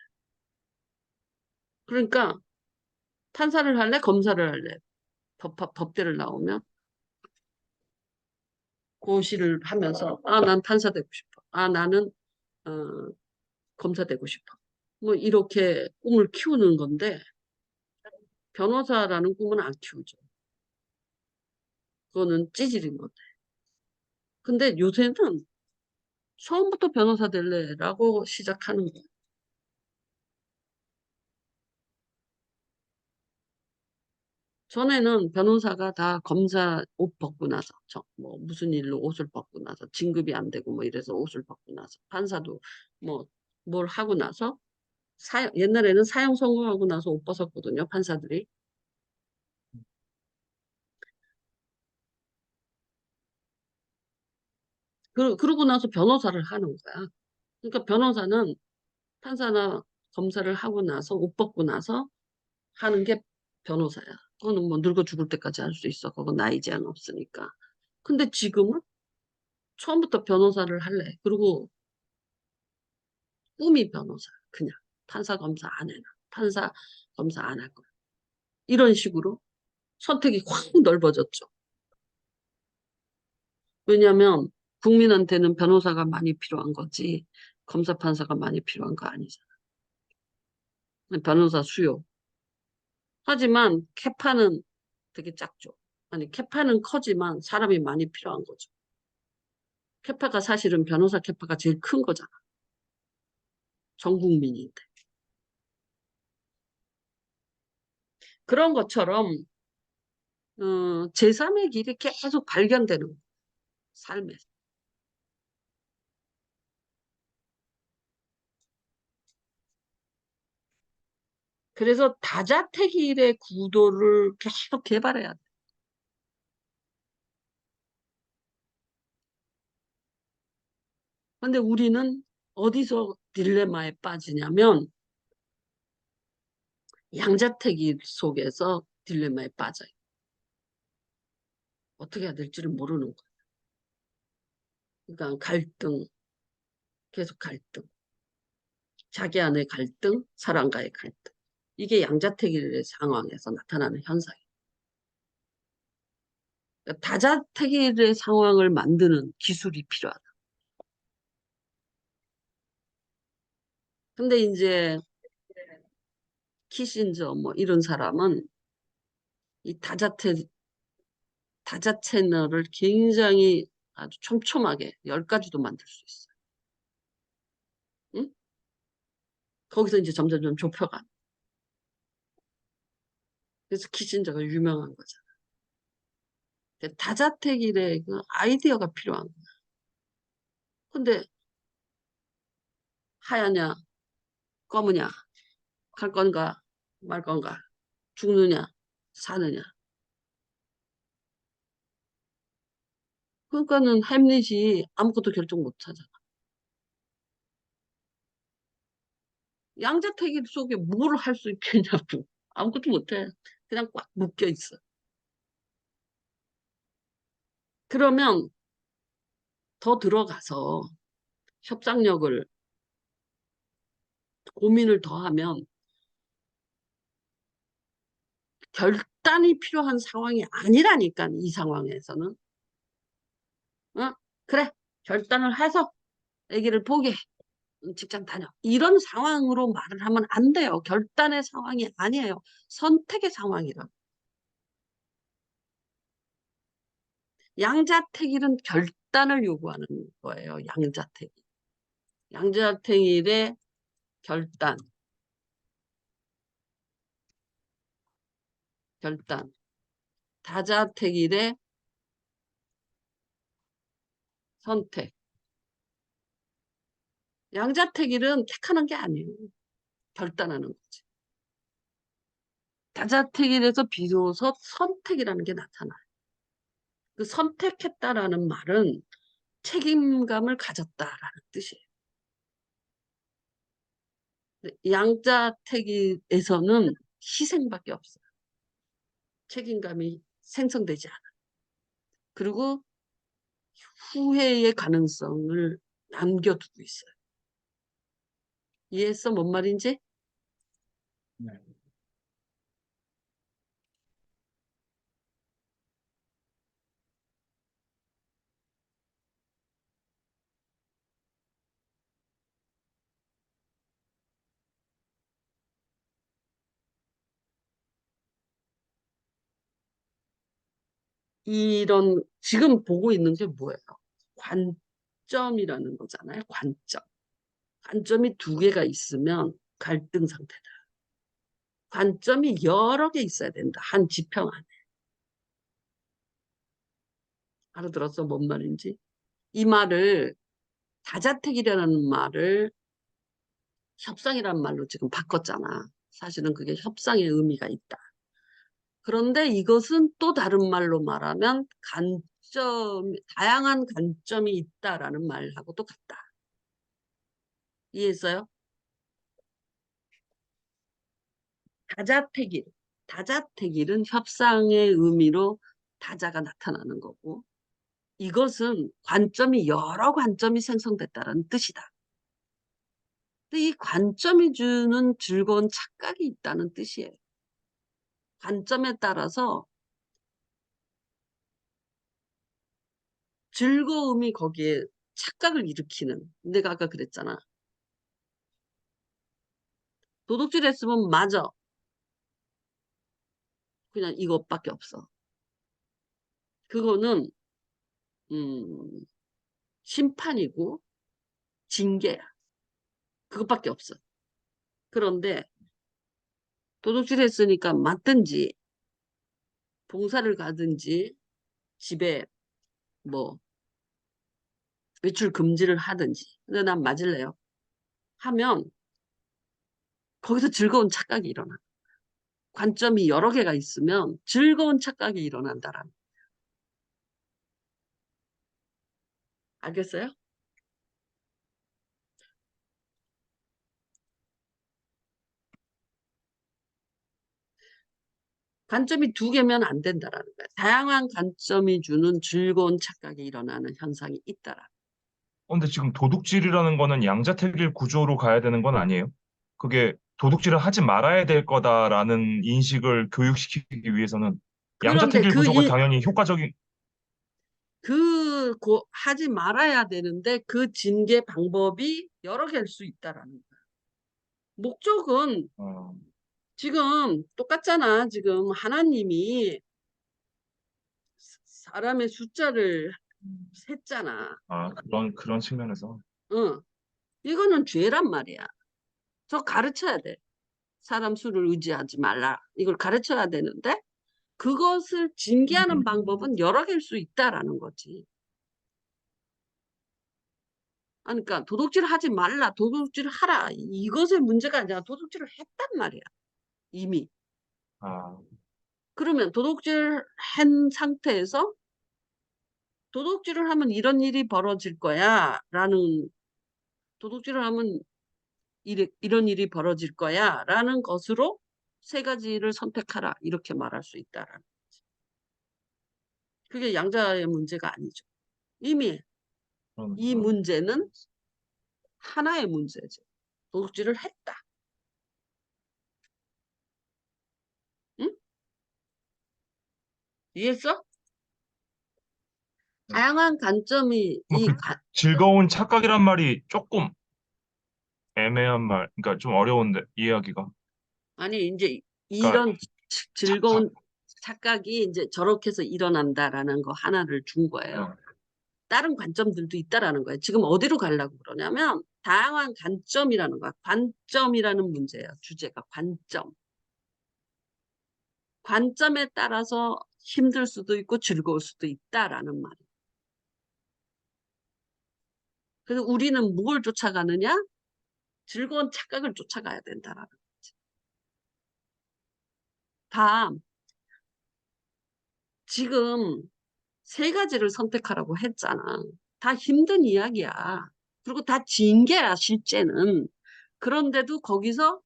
그러니까 판사를 할래? 검사를 할래? 법대를 나오면 고시를 하면서 난 판사 되고 싶어. 나는 어, 검사 되고 싶어. 뭐 이렇게 꿈을 키우는 건데 변호사라는 꿈은 안 키우죠. 그거는 찌질인 건데. 근데 요새는 처음부터 변호사 될래라고 시작하는 거예요. 전에는 변호사가 다 검사 옷 벗고 나서, 뭐 무슨 일로 옷을 벗고 나서, 진급이 안 되고 뭐 이래서 옷을 벗고 나서, 판사도 뭐 뭘 하고 나서, 옛날에는 사형 선고하고 나서 옷 벗었거든요, 판사들이. 그러고 나서 변호사를 하는 거야. 그러니까 변호사는 판사나 검사를 하고 나서 옷 벗고 나서 하는 게 변호사야. 그거는 뭐 늙어 죽을 때까지 할 수 있어. 그건 나이 제한 없으니까. 근데 지금은 처음부터 변호사를 할래. 그리고 꿈이 변호사. 그냥 판사 검사 안 해놔. 판사 검사 안 할 거야. 이런 식으로 선택이 확 넓어졌죠. 왜냐하면 국민한테는 변호사가 많이 필요한 거지 검사 판사가 많이 필요한 거 아니잖아. 변호사 수요. 하지만 캐파는 되게 작죠. 아니 캐파는 커지만 사람이 많이 필요한 거죠. 캐파가 사실은 변호사 캐파가 제일 큰 거잖아. 전 국민인데. 그런 것처럼 제3의 길이 계속 발견되는 거예요. 삶에서. 그래서 다자택일의 구도를 계속 개발해야 돼. 근데 우리는 어디서 딜레마에 빠지냐면 양자택일 속에서 딜레마에 빠져요. 어떻게 해야 될지를 모르는 거예요. 그러니까 갈등, 계속 갈등. 자기 안의 갈등, 사람과의 갈등. 이게 양자택일의 상황에서 나타나는 현상이에요. 그러니까 다자택일의 상황을 만드는 기술이 필요하다. 근데 이제 키신저 뭐 이런 사람은 이 다자 채널을 굉장히 아주 촘촘하게 10가지도 만들 수 있어요. 응? 거기서 이제 점점 좁혀가. 그래서 키신저가 유명한 거잖아. 다자택일의 그 아이디어가 필요한 거야. 근데 하야냐, 검으냐, 갈 건가, 말 건가, 죽느냐, 사느냐. 그러니까는 햄릿이 아무것도 결정 못 하잖아. 양자택일 속에 뭘 할 수 있겠냐고. 아무것도 못 해. 그냥 꽉 묶여 있어. 그러면 더 들어가서 협상력을 고민을 더 하면 결단이 필요한 상황이 아니라니까, 이 상황에서는. 어? 그래, 결단을 해서 아기를 보게, 직장 다녀. 이런 상황으로 말을 하면 안 돼요. 결단의 상황이 아니에요. 선택의 상황이라. 양자택일은 결단을 요구하는 거예요. 양자택일. 양자택일의 결단, 결단. 다자택일의 선택. 양자택일은 택하는 게 아니에요. 결단하는 거지. 다자택일에서 비로소 선택이라는 게 나타나요. 그 선택했다라는 말은 책임감을 가졌다라는 뜻이에요. 양자택일에서는 희생밖에 없어요. 책임감이 생성되지 않아. 그리고 후회의 가능성을 남겨두고 있어요. 이해했어? 뭔 말인지? 네. 이런 지금 보고 있는 게 뭐예요? 관점이라는 거잖아요. 관점. 관점이 두 개가 있으면 갈등 상태다. 관점이 여러 개 있어야 된다. 한 지평 안에. 알아들었어? 뭔 말인지? 이 말을 다자택이라는 말을 협상이라는 말로 지금 바꿨잖아. 사실은 그게 협상의 의미가 있다. 그런데 이것은 또 다른 말로 말하면 다양한 관점이 있다라는 말하고 또 같다. 이해했어요? 다자택일. 다자택일은 협상의 의미로 다자가 나타나는 거고, 이것은 여러 관점이 생성됐다는 뜻이다. 근데 이 관점이 주는 즐거운 착각이 있다는 뜻이에요. 관점에 따라서 즐거움이 거기에 착각을 일으키는, 내가 아까 그랬잖아. 도둑질 했으면 맞아. 그냥 이것밖에 없어. 그거는 음, 심판이고 징계야. 그것밖에 없어. 그런데 도둑질 했으니까 맞든지 봉사를 가든지 집에 뭐 외출 금지를 하든지, 근데 난 맞을래요 하면 거기서 즐거운 착각이 일어나. 관점이 여러 개가 있으면 즐거운 착각이 일어난다라는. 알겠어요? 관점이 두 개면 안 된다라는 거야. 다양한 관점이 주는 즐거운 착각이 일어나는 현상이 있다라. 근데 지금 도둑질이라는 거는 양자택일 구조로 가야 되는 건 아니에요? 그게 도둑질을 하지 말아야 될 거다라는 인식을 교육시키기 위해서는 그런데 양자택일 구조가 당연히 효과적인. 하지 말아야 되는데 그 징계 방법이 여러 개일 수 있다라는 거야. 목적은 어, 지금 똑같잖아. 지금 하나님이 사람의 숫자를 셌잖아. 그런 측면에서. 응. 이거는 죄란 말이야. 저 가르쳐야 돼. 사람 수를 의지하지 말라. 이걸 가르쳐야 되는데 그것을 징계하는 음, 방법은 여러 개일 수 있다라는 거지. 아니, 그러니까 도둑질을 하지 말라, 도둑질을 하라. 이것의 문제가 아니라 도둑질을 했단 말이야. 이미. 아, 그러면 도둑질 한 상태에서 도둑질을 하면 이런 일이 벌어질 거야. 도둑질을 하면 이런 일이 벌어질 거야. 라는 것으로 세 가지를 선택하라. 이렇게 말할 수 있다라는. 그게 양자의 문제가 아니죠. 이미 이 그런. 문제는 하나의 문제지. 도둑질을 했다. 응? 이해했어? 다양한 관점이 뭐그 즐거운 착각이란 말이 조금 애매한 말, 그러니까 좀 어려운데 이해하기가. 아니 이제 그러니까 이런 착각. 즐거운 착각이 이제 저렇게 해서 일어난다라는 거 하나를 준 거예요. 네. 다른 관점들도 있다라는 거예요. 지금 어디로 가려고 그러냐면 다양한 관점이라는 거야. 관점이라는 문제예요. 주제가 관점. 관점에 따라서 힘들 수도 있고 즐거울 수도 있다라는 말이에요. 그래서 우리는 뭘 쫓아가느냐? 즐거운 착각을 쫓아가야 된다라는 거지. 다 지금 세 가지를 선택하라고 했잖아. 다 힘든 이야기야. 그리고 다 징계야, 실제는. 그런데도 거기서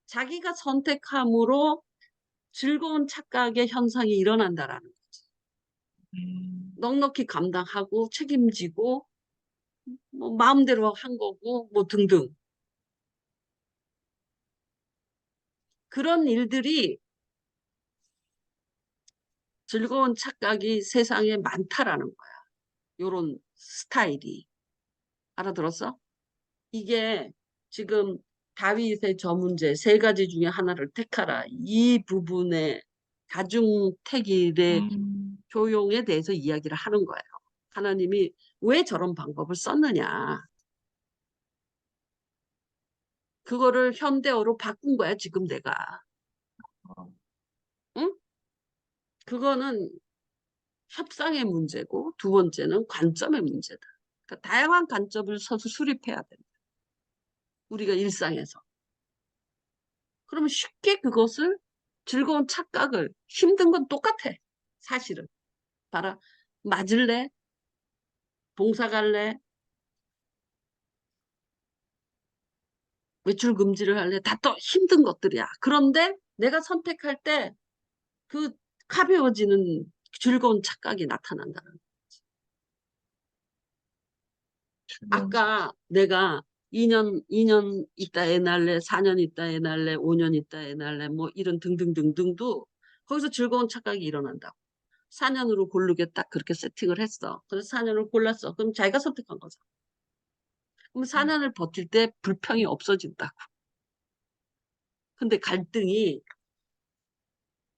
자기가 선택함으로 즐거운 착각의 현상이 일어난다라는 거지. 음, 넉넉히 감당하고 책임지고 뭐 마음대로 한 거고 뭐 등등. 그런 일들이 즐거운 착각이 세상에 많다라는 거야. 요런 스타일이. 알아들었어? 이게 지금 다윗의 저 문제 세 가지 중에 하나를 택하라. 이 부분의 다중택일의 음, 효용에 대해서 이야기를 하는 거예요. 하나님이 왜 저런 방법을 썼느냐. 그거를 현대어로 바꾼 거야, 지금 내가. 아, 응? 그거는 협상의 문제고 두 번째는 관점의 문제다. 그러니까 다양한 관점을 서로 수립해야 된다. 우리가 일상에서. 그러면 쉽게 그것을 즐거운 착각을 힘든 건 똑같아. 사실은. 봐라. 맞을래? 봉사 갈래? 외출 금지를 할래? 다 또 힘든 것들이야. 그런데 내가 선택할 때 그 가벼워지는 즐거운 착각이 나타난다는 거야. 즐거운 아까 내가 2년 있다 애 낳을래, 4년 있다 애 낳을래, 5년 있다 애 낳을래, 뭐 이런 등등등등도 거기서 즐거운 착각이 일어난다고. 4년으로 고르겠다 그렇게 세팅을 했어. 그래서 4년을 골랐어. 그럼 자기가 선택한 거죠. 그럼 음, 4년을 버틸 때 불평이 없어진다고. 근데 갈등이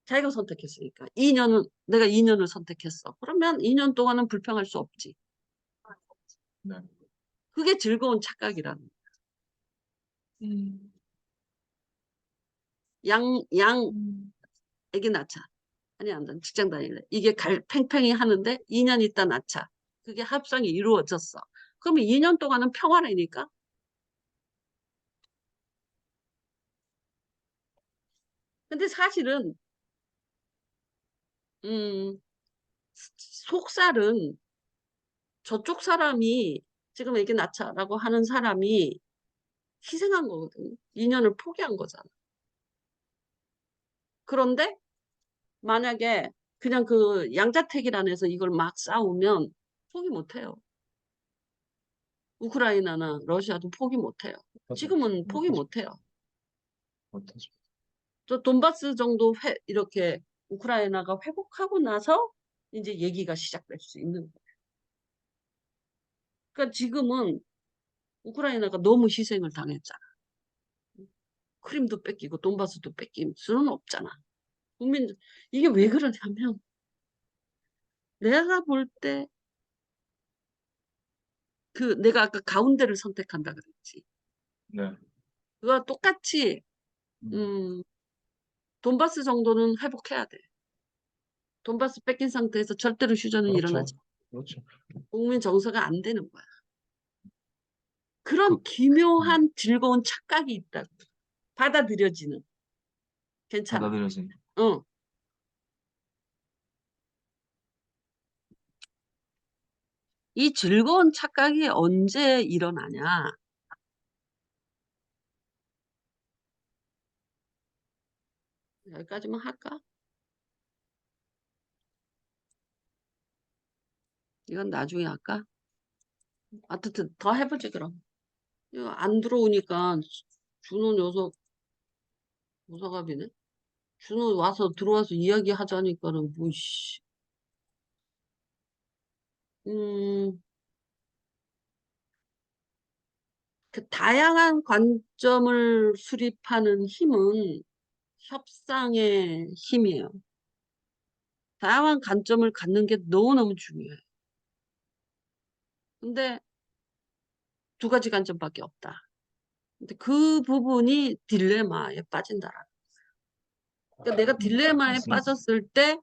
자기가 선택했으니까 2년은 내가 2년을 선택했어. 그러면 2년 동안은 불평할 수 없지. 네. 그게 즐거운 착각이라는 거야. 음, 양 음, 애기 낳자. 아니 안 돼. 직장 다닐래. 이게 팽팽히 하는데 2년 있다 낳자. 그게 합성이 이루어졌어. 그러면 2년 동안은 평화라니까. 근데 사실은 음, 속살은 저쪽 사람이 지금 애기 낳자라고 하는 사람이 희생한 거거든. 2년을 포기한 거잖아. 그런데 만약에 그냥 그 양자택일 안에서 이걸 막 싸우면 포기 못해요. 우크라이나나 러시아도 포기 못해요. 그렇죠. 지금은 포기 그렇죠. 못해요. 못하죠. 저 돈바스 정도 이렇게 우크라이나가 회복하고 나서 이제 얘기가 시작될 수 있는 거예요. 그러니까 지금은 우크라이나가 너무 희생을 당했잖아. 크림도 뺏기고 돈바스도 뺏길 수는 없잖아. 국민 이게 왜 그러냐면 내가 볼 때 그 내가 아까 가운데를 선택한다 그랬지. 네. 그거 똑같이 음, 음, 돈바스 정도는 회복해야 돼. 돈바스 뺏긴 상태에서 절대로 휴전은 일어나지. 그렇죠. 그렇죠. 국민 정서가 안 되는 거야. 그런 그, 기묘한 즐거운 착각이 있다고. 받아들여지는. 괜찮아. 받아들여진. 어. 이 즐거운 착각이 언제 일어나냐? 여기까지만 할까? 이건 나중에 할까? 하여튼 더 해보지 그럼. 이거 안 들어오니까 준호 녀석 무서갑이네. 준호 와서 들어와서 이야기하자니까는 뭐씨. 음, 그 다양한 관점을 수립하는 힘은 협상의 힘이에요. 다양한 관점을 갖는 게 너무너무 중요해요. 근데 두 가지 관점밖에 없다. 근데 그 부분이 딜레마에 빠진다라는. 그러니까 내가 딜레마에 맞습니다. 빠졌을 때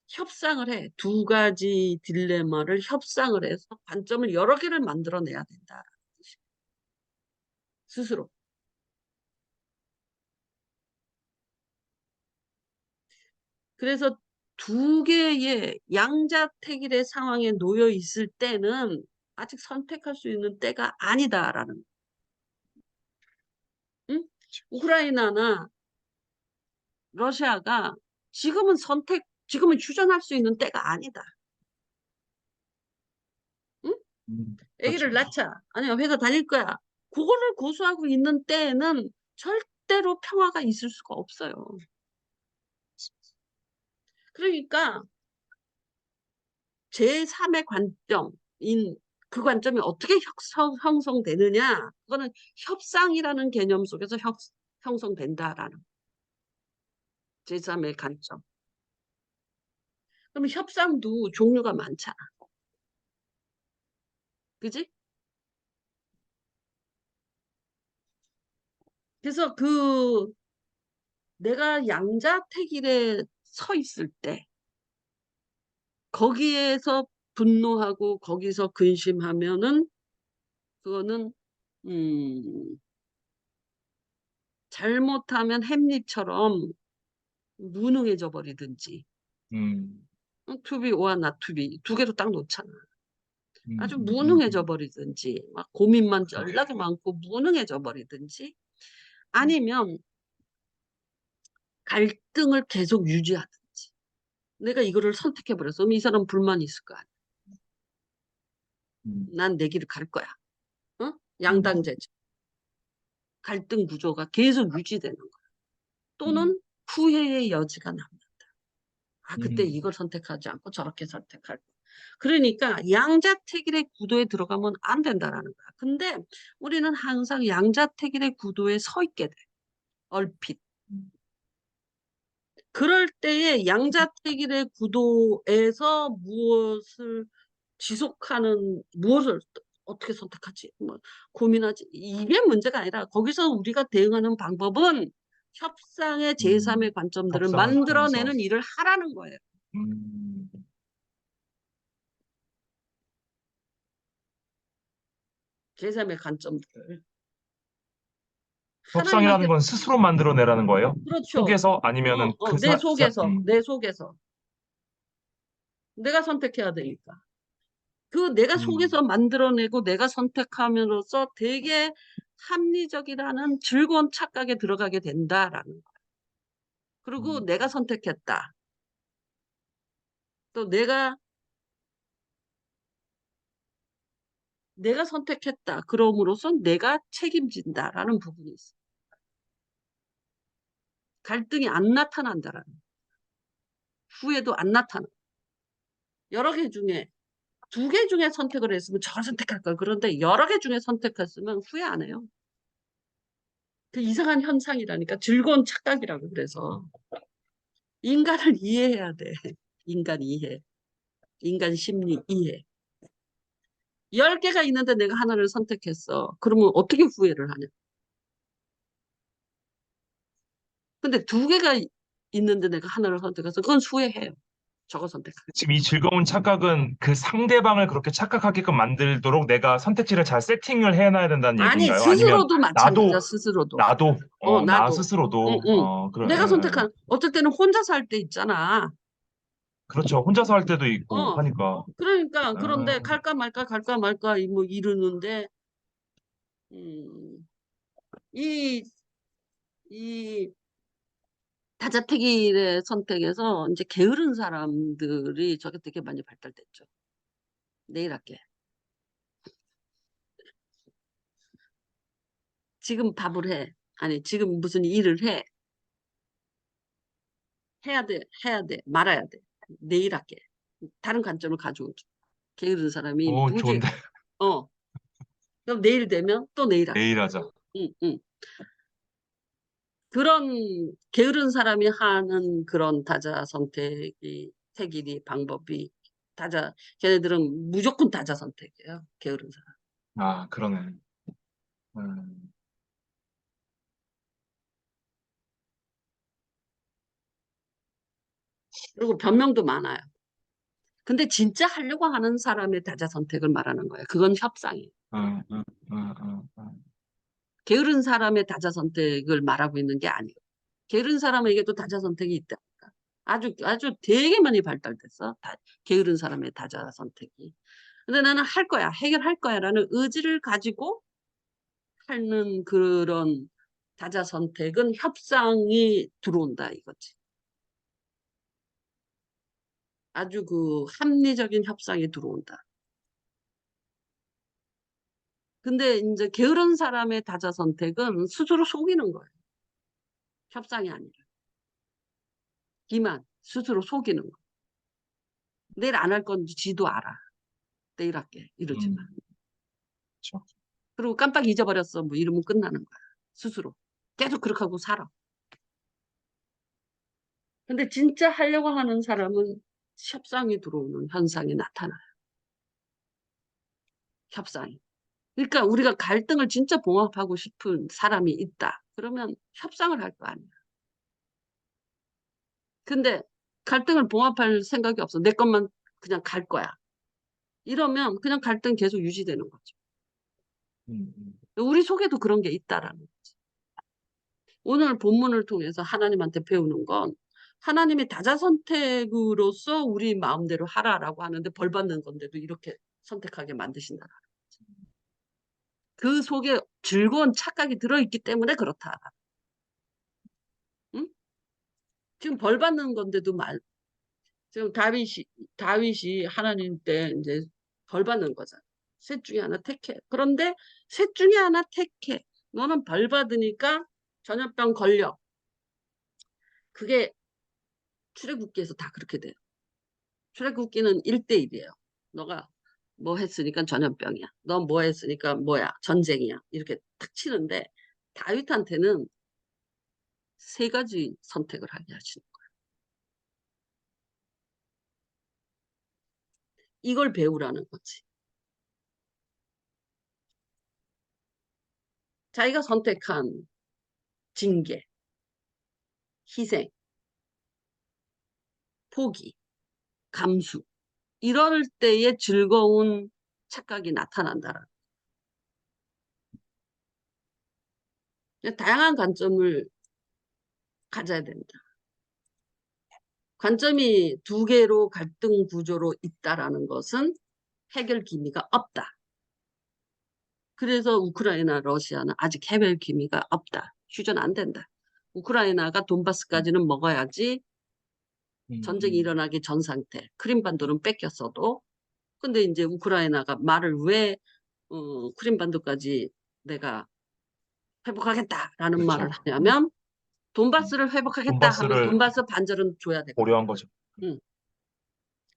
협상을 해. 두 가지 딜레마를 협상을 해서 관점을 여러 개를 만들어내야 된다. 스스로. 그래서 두 개의 양자택일의 상황에 놓여 있을 때는 아직 선택할 수 있는 때가 아니다라는. 응? 우크라이나나 러시아가 지금은 휴전할 수 있는 때가 아니다. 응? 그렇죠. 아기를 낳자. 아니면 회사 다닐 거야. 그거를 고수하고 있는 때에는 절대로 평화가 있을 수가 없어요. 그러니까 제3의 관점인 그 관점이 어떻게 형성되느냐? 그거는 협상이라는 개념 속에서 형성된다라는 제3의 관점. 그럼 협상도 종류가 많잖아. 그지? 그래서 내가 양자택일에 서 있을 때 거기에서 분노하고 거기서 근심하면은 그거는 음, 잘못하면 햄릿처럼 무능해져 버리든지 음, to be or not to be 두 개로 딱 놓잖아. 음, 아주 음, 무능해져 버리든지 막 고민만 그렇죠. 연락이 많고 무능해져 버리든지 아니면 갈등을 계속 유지하든지 내가 이거를 선택해 버렸어. 그럼 이 사람 불만이 있을 거 아니야. 음, 난 내 길을 갈 거야. 어? 음, 양당제죠. 갈등 구조가 계속 유지되는 거야. 음, 또는 후회의 여지가 남는다. 아, 그때 음, 이걸 선택하지 않고 저렇게 선택할 거야. 그러니까 양자택일의 구도에 들어가면 안 된다라는 거야. 근데 우리는 항상 양자택일의 구도에 서 있게 돼. 얼핏. 그럴 때에 양자택일의 구도에서 무엇을 어떻게 선택하지? 뭐 고민하지. 이게 문제가 아니라 거기서 우리가 대응하는 방법은 협상의 제3의 관점들을 협상을 통해서. 만들어내는 일을 하라는 거예요. 음, 제3의 관점들을. 협상이라는 하나님한테, 건 스스로 만들어내라는 거예요? 그렇죠. 속에서 아니면은 내 속에서. 내가 선택해야 되니까. 그 내가 속에서 음, 만들어내고 내가 선택함으로써 되게 합리적이라는 즐거운 착각에 들어가게 된다라는 거. 그리고 음, 내가 선택했다. 또 내가 선택했다. 그럼으로써 내가 책임진다라는 부분이 있어. 갈등이 안 나타난다라는. 후회도 안 나타나. 여러 개 중에 2개 중에 선택을 했으면 저걸 선택할 걸. 그런데 여러 개 중에 선택했으면 후회 안 해요. 그 이상한 현상이라니까. 즐거운 착각이라고. 그래서 인간을 이해해야 돼. 인간 이해. 인간 심리 이해. 10개가 있는데 내가 하나를 선택했어. 그러면 어떻게 후회를 하냐. 근데 2개가 있는데 내가 하나를 선택해서 그건 후회해요. 저거 선택하기. 지금 이 즐거운 착각은 그 상대방을 그렇게 착각하게끔 만들도록 내가 선택지를 잘 세팅을 해놔야 된다는 아니, 얘기인가요? 아니면 스스로도 마찬가지야, 나도, 스스로도. 나도, 나 나도. 응, 스스로도, 응. 그래. 내가 선택한, 어쩔 때는 혼자서 할 때 있잖아. 그렇죠. 혼자서 할 때도 있고 어, 하니까. 그러니까, 그런데 음, 갈까 말까, 갈까 말까, 뭐 이러는데, 음, 이, 이 다자택일의 선택에서 이제 게으른 사람들이 저게 되게 많이 발달됐죠. 내일 할게. 지금 밥을 해. 아니, 지금 무슨 일을 해. 해야 돼, 해야 돼, 말아야 돼. 내일 할게. 다른 관점을 가져오죠. 게으른 사람이 무지, 좋은데. 어, 그럼 내일 되면 또 내일 할게. 내일 하자. 응, 응. 그런 게으른 사람이 하는 그런 다자 선택이, 택일이 방법이, 걔네들은 무조건 다자 선택이에요. 게으른 사람. 그러네. 음, 그리고 변명도 많아요. 근데 진짜 하려고 하는 사람의 다자 선택을 말하는 거예요. 그건 협상이에요. 음, 음, 음, 음. 게으른 사람의 다자 선택을 말하고 있는 게 아니에요. 게으른 사람에게도 다자 선택이 있다. 아주 되게 많이 발달됐어. 게으른 사람의 다자 선택이. 근데 나는 할 거야, 해결할 거야라는 의지를 가지고 하는 그런 다자 선택은 협상이 들어온다 이거지. 아주 그 합리적인 협상이 들어온다. 근데 이제 게으른 사람의 다자 선택은 스스로 속이는 거예요. 협상이 아니라. 기만, 스스로 속이는 거. 내일 안 할 건지 지도 알아. 내일 할게. 이러지만. 그렇죠. 그리고 깜빡 잊어버렸어. 뭐 이러면 끝나는 거야. 스스로. 계속 그렇게 하고 살아. 근데 진짜 하려고 하는 사람은 협상이 들어오는 현상이 나타나요. 협상이. 그러니까 우리가 갈등을 진짜 봉합하고 싶은 사람이 있다. 그러면 협상을 할 거 아니야. 근데 갈등을 봉합할 생각이 없어. 내 것만 그냥 갈 거야. 이러면 그냥 갈등 계속 유지되는 거죠. 음, 음. 우리 속에도 그런 게 있다라는 거지. 오늘 본문을 통해서 하나님한테 배우는 건 하나님이 다자 선택으로서 우리 마음대로 하라라고 하는데 벌 받는 건데도 이렇게 선택하게 만드신다. 그 속에 즐거운 착각이 들어있기 때문에 그렇다. 응? 지금 벌 받는 건데도 지금 다윗이 하나님 때 이제 벌 받는 거잖아. 셋 중에 하나 택해. 그런데 셋 중에 하나 택해. 너는 벌 받으니까 전염병 걸려. 그게 출애굽기에서 다 그렇게 돼요. 출애굽기는 1대1이에요. 너가 뭐 했으니까 전염병이야. 너 뭐 했으니까 뭐야. 전쟁이야. 이렇게 탁 치는데 다윗한테는 3가지 선택을 하게 하시는 거예요. 이걸 배우라는 거지. 자기가 선택한 징계, 희생, 포기, 감수. 이럴 때의 즐거운 착각이 나타난다라. 다양한 관점을 가져야 된다. 관점이 2개로 갈등 구조로 있다라는 것은 해결 기미가 없다. 그래서 우크라이나, 러시아는 아직 해결 기미가 없다. 휴전 안 된다. 우크라이나가 돈바스까지는 먹어야지 전쟁이 음. 일어나기 전 상태. 크림반도는 뺏겼어도. 근데 이제 우크라이나가 말을 왜 크림반도까지 내가 회복하겠다라는 말을 그렇죠. 하냐면 돈바스를 회복하겠다 하면 돈바스를 돈바스 반절은 줘야 되거든. 고려한 거죠. 응.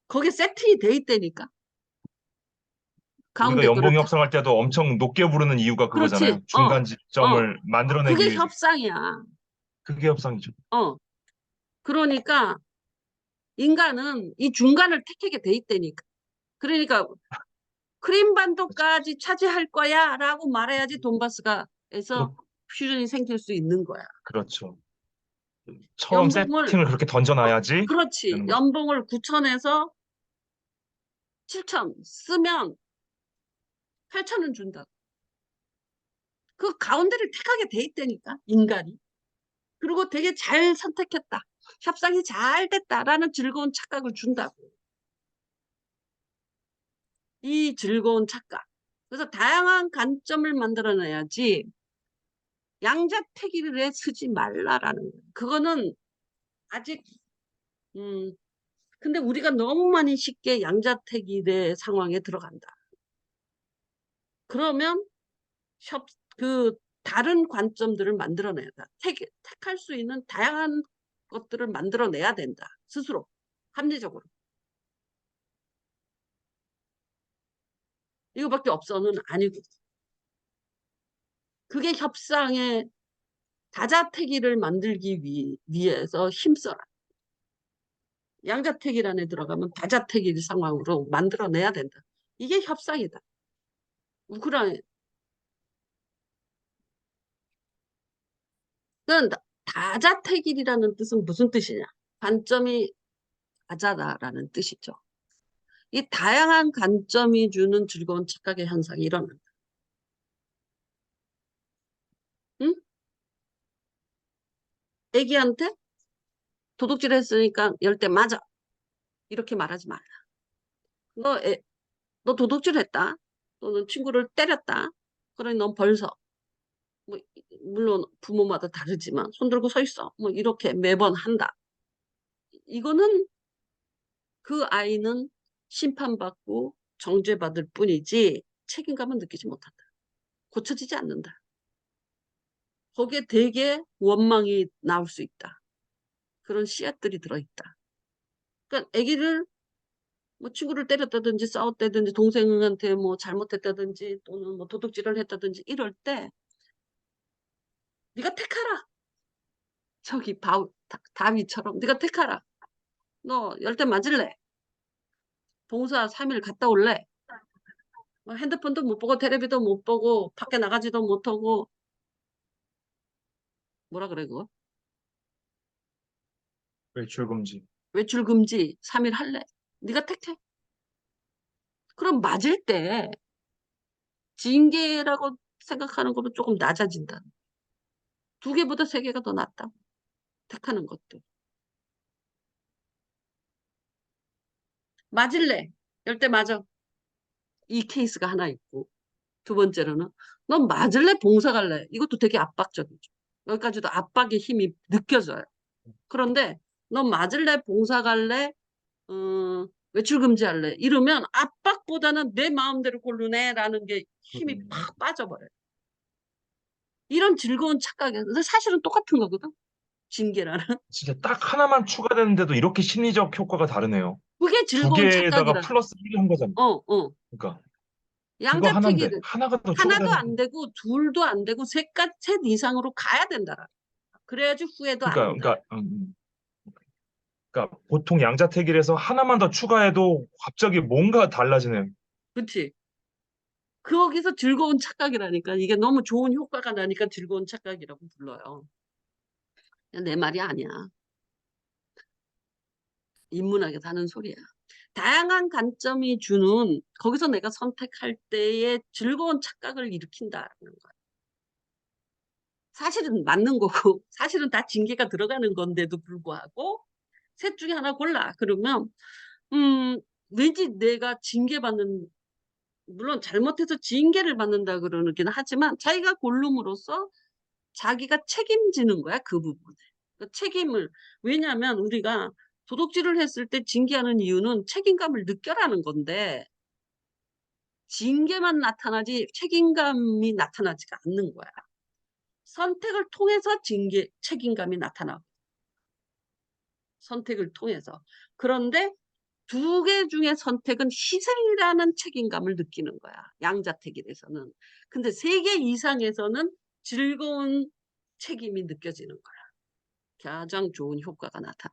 거기에 세팅이 돼 있다니까. 우리가 가운데 연봉 그렇다. 협상할 때도 엄청 높게 부르는 이유가 그렇지. 그거잖아요. 어, 중간 어. 지점을 만들어내기 그게 위해서. 협상이야. 그게 협상이죠. 어. 그러니까 인간은 이 중간을 택하게 돼 있다니까. 그러니까 그렇죠. 크림반도까지 차지할 거야 라고 말해야지 돈바스가 그렇, 에서 퓨전이 생길 수 있는 거야. 그렇죠. 처음 연봉을 세팅을 그렇게 던져놔야지 그렇지. 되는 거죠. 연봉을 9천에서 7천 쓰면 8천은 준다. 그 가운데를 택하게 돼 있다니까 인간이. 그리고 되게 잘 선택했다. 협상이 잘 됐다라는 즐거운 착각을 준다고. 이 즐거운 착각. 그래서 다양한 관점을 만들어내야지 양자택일에 쓰지 말라라는 거예요. 그거는 아직 근데 우리가 너무 많이 쉽게 양자택일의 상황에 들어간다. 그러면 협, 그 다른 관점들을 만들어내야 돼. 택할 수 있는 다양한 것들을 만들어내야 된다. 스스로 합리적으로. 이거밖에 없어는 아니고. 그게 협상의 다자택일을 만들기 위해서 힘써라. 양자택일 안에 들어가면 다자택일 상황으로 만들어내야 된다. 이게 협상이다. 우크라이나 다자택일이라는 뜻은 무슨 뜻이냐? 관점이 다자다라는 뜻이죠. 이 다양한 관점이 주는 즐거운 착각의 현상이 일어난다. 응? 애기한테 도둑질 했으니까 열 대 맞아. 이렇게 말하지 말라. 너, 너 도둑질 했다. 너는 친구를 때렸다. 그러니 넌 벌서. 뭐, 물론 부모마다 다르지만 손 들고 서 있어. 뭐 이렇게 매번 한다. 이거는 그 아이는 심판받고 정죄받을 뿐이지 책임감은 느끼지 못한다. 고쳐지지 않는다. 거기에 되게 원망이 나올 수 있다. 그런 씨앗들이 들어있다. 그러니까 아기를 뭐 친구를 때렸다든지 싸웠다든지 동생한테 뭐 잘못했다든지 또는 뭐 도둑질을 했다든지 이럴 때 네가 택하라. 저기 다윗처럼 네가 택하라. 너 열 대 맞을래? 봉사 3일 갔다 올래? 뭐 핸드폰도 못 보고 테레비도 못 보고 밖에 나가지도 못하고 뭐라 그래 그거? 외출 금지. 외출 금지 3일 할래? 네가 택해. 그럼 맞을 때 징계라고 생각하는 것도 조금 낮아진다. 두 개보다 세 개가 더 낫다. 택하는 것도. 맞을래? 열 대 맞아. 이 케이스가 하나 있고. 두 번째로는 넌 맞을래? 봉사 갈래? 이것도 되게 압박적이죠. 여기까지도 압박의 힘이 느껴져요. 그런데 넌 맞을래? 봉사 갈래? 외출 금지할래? 이러면 압박보다는 내 마음대로 고르네라는 게 힘이 음, 팍 빠져버려요. 이런 즐거운 착각이야. 근데 사실은 똑같은 거거든. 징계라는. 진짜 딱 하나만 추가되는데도 이렇게 심리적 효과가 다르네요. 그게 두 즐거운 개에다가 착각이라. 플러스 1을 한 거잖아요. 어, 어. 그러니까 그거 하나인데 양자택일은 하나가 더 하나도 추가되는 안 되고 둘도 안 되고 셋 이상으로 가야 된다. 그래야지 후회도 안 그러니까 온다. 그러니까 그러니까 보통 양자택일에서 하나만 더 추가해도 갑자기 뭔가 달라지네요. 그렇지? 거기서 즐거운 착각이라니까. 이게 너무 좋은 효과가 나니까 즐거운 착각이라고 불러요. 내 말이 아니야. 인문학에서 하는 소리야. 다양한 관점이 주는 거기서 내가 선택할 때의 즐거운 착각을 일으킨다는 거야. 사실은 맞는 거고 사실은 다 징계가 들어가는 건데도 불구하고 셋 중에 하나 골라. 그러면 왠지 내가 징계받는 물론 잘못해서 징계를 받는다 그러긴 하지만 자기가 고름으로써 자기가 책임지는 거야 그 부분에. 그 책임을 왜냐하면 우리가 도둑질을 했을 때 징계하는 이유는 책임감을 느껴라는 건데 징계만 나타나지 책임감이 나타나지가 않는 거야. 선택을 통해서 책임감이 나타나고 선택을 통해서. 그런데 두 개 중에 선택은 희생이라는 책임감을 느끼는 거야. 양자택일에서는. 근데 세 개 이상에서는 즐거운 책임이 느껴지는 거야. 가장 좋은 효과가 나타나.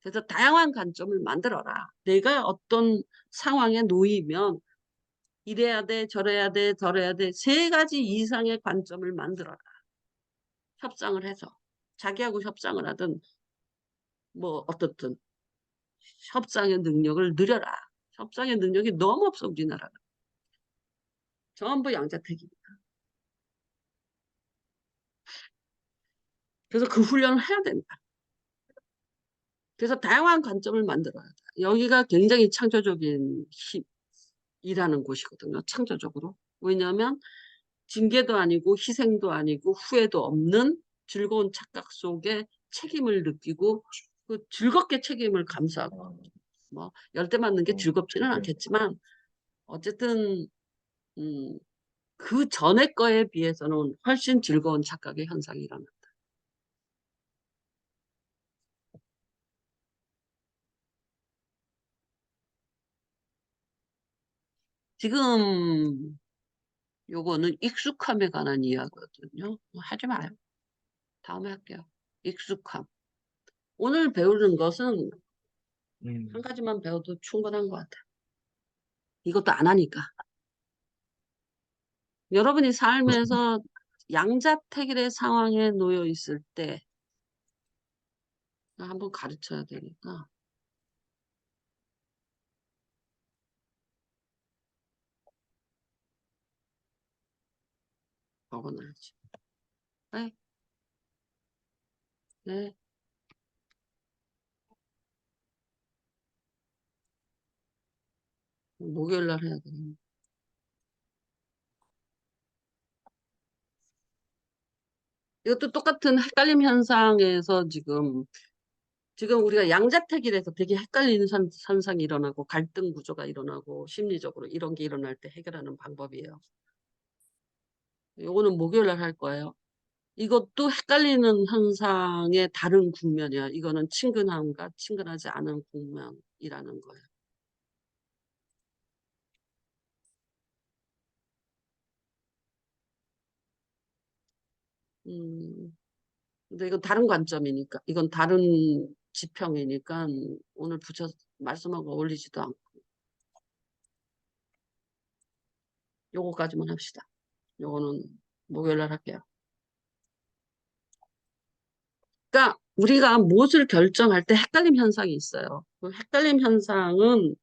그래서 다양한 관점을 만들어라. 내가 어떤 상황에 놓이면 이래야 돼, 저래야 돼, 저래야 돼. 세 가지 이상의 관점을 만들어라. 협상을 해서. 자기하고 협상을 하든 뭐 어떻든 협상의 능력을 늘려라. 협상의 능력이 너무 없어 우리나라는. 전부 양자택일이야. 그래서 그 훈련을 해야 된다. 그래서 다양한 관점을 만들어야 돼. 여기가 굉장히 창조적인 일하는 곳이거든요. 창조적으로. 왜냐하면 징계도 아니고 희생도 아니고 후회도 없는 즐거운 착각 속에 책임을 느끼고 그 즐겁게 책임을 감수하고 뭐 열대 맞는 게 즐겁지는 되게 않겠지만 어쨌든 그 전에 거에 비해서는 훨씬 즐거운 착각의 현상이 일어난다. 지금 요거는 익숙함에 관한 이야기거든요. 하지 마요. 다음에 할게요. 익숙함. 오늘 배우는 것은 한 음, 가지만 배워도 충분한 것 같아요. 이것도 안 하니까. 여러분이 삶에서 양자택일의 상황에 놓여 있을 때 한번 가르쳐야 되니까 적어놔야지. 네, 네. 목요일 날 해야 되겠네. 이것도 똑같은 헷갈림 현상에서 지금 우리가 양자택일에서 되게 헷갈리는 현상이 일어나고 갈등 구조가 일어나고 심리적으로 이런 게 일어날 때 해결하는 방법이에요. 요거는 목요일 날 할 거예요. 이것도 헷갈리는 현상의 다른 국면이야. 이거는 친근함과 친근하지 않은 국면이라는 거예요. 근데 이건 다른 관점이니까, 이건 다른 지평이니까 오늘 붙여 말씀하고 어울리지도 않고 요거까지만 합시다. 요거는 목요일 날 할게요. 그러니까 우리가 무엇을 결정할 때 헷갈림 현상이 있어요. 그 헷갈림 현상은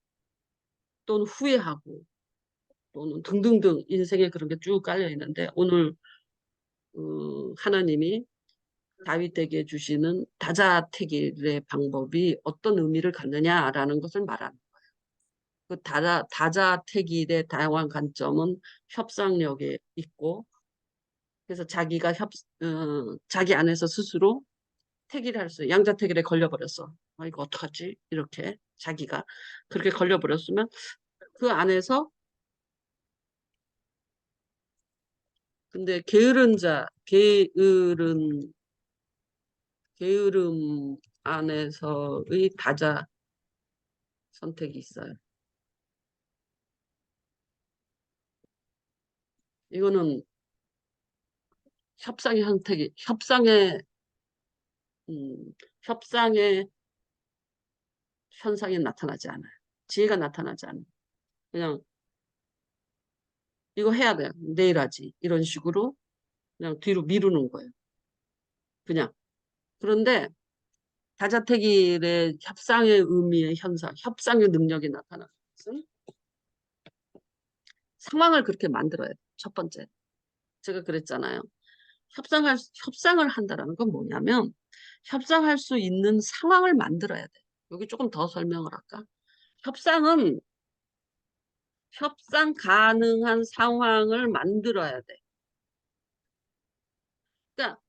또는 후회하고 또는 등등등 인생에 그런 게 쭉 깔려 있는데 오늘 하나님이 다윗에게 주시는 다자택일의 방법이 어떤 의미를 갖느냐라는 것을 말하는 그 다자택일의 다양한 관점은 협상력에 있고 그래서 자기가 자기 안에서 스스로 택일할 수 양자택일에 걸려버렸어. 이거 어떡하지? 이렇게 자기가 그렇게 걸려버렸으면 그 안에서 근데 게으름 안에서의 다자 선택이 있어요. 이거는 음, 협상의 현상이 나타나지 않아요. 지혜가 나타나지 않아요. 그냥 이거 해야 돼. 내일 하지. 이런 식으로 그냥 뒤로 미루는 거예요. 그냥. 그런데 다자택일의 협상의 의미의 현상, 협상의 능력이 나타나는 것은 상황을 그렇게 만들어야 돼. 첫 번째. 제가 그랬잖아요. 협상을 한다는 건 뭐냐면 협상할 수 있는 상황을 만들어야 돼. 여기 조금 더 설명을 할까? 협상은 협상 가능한 상황을 만들어야 돼. 그러니까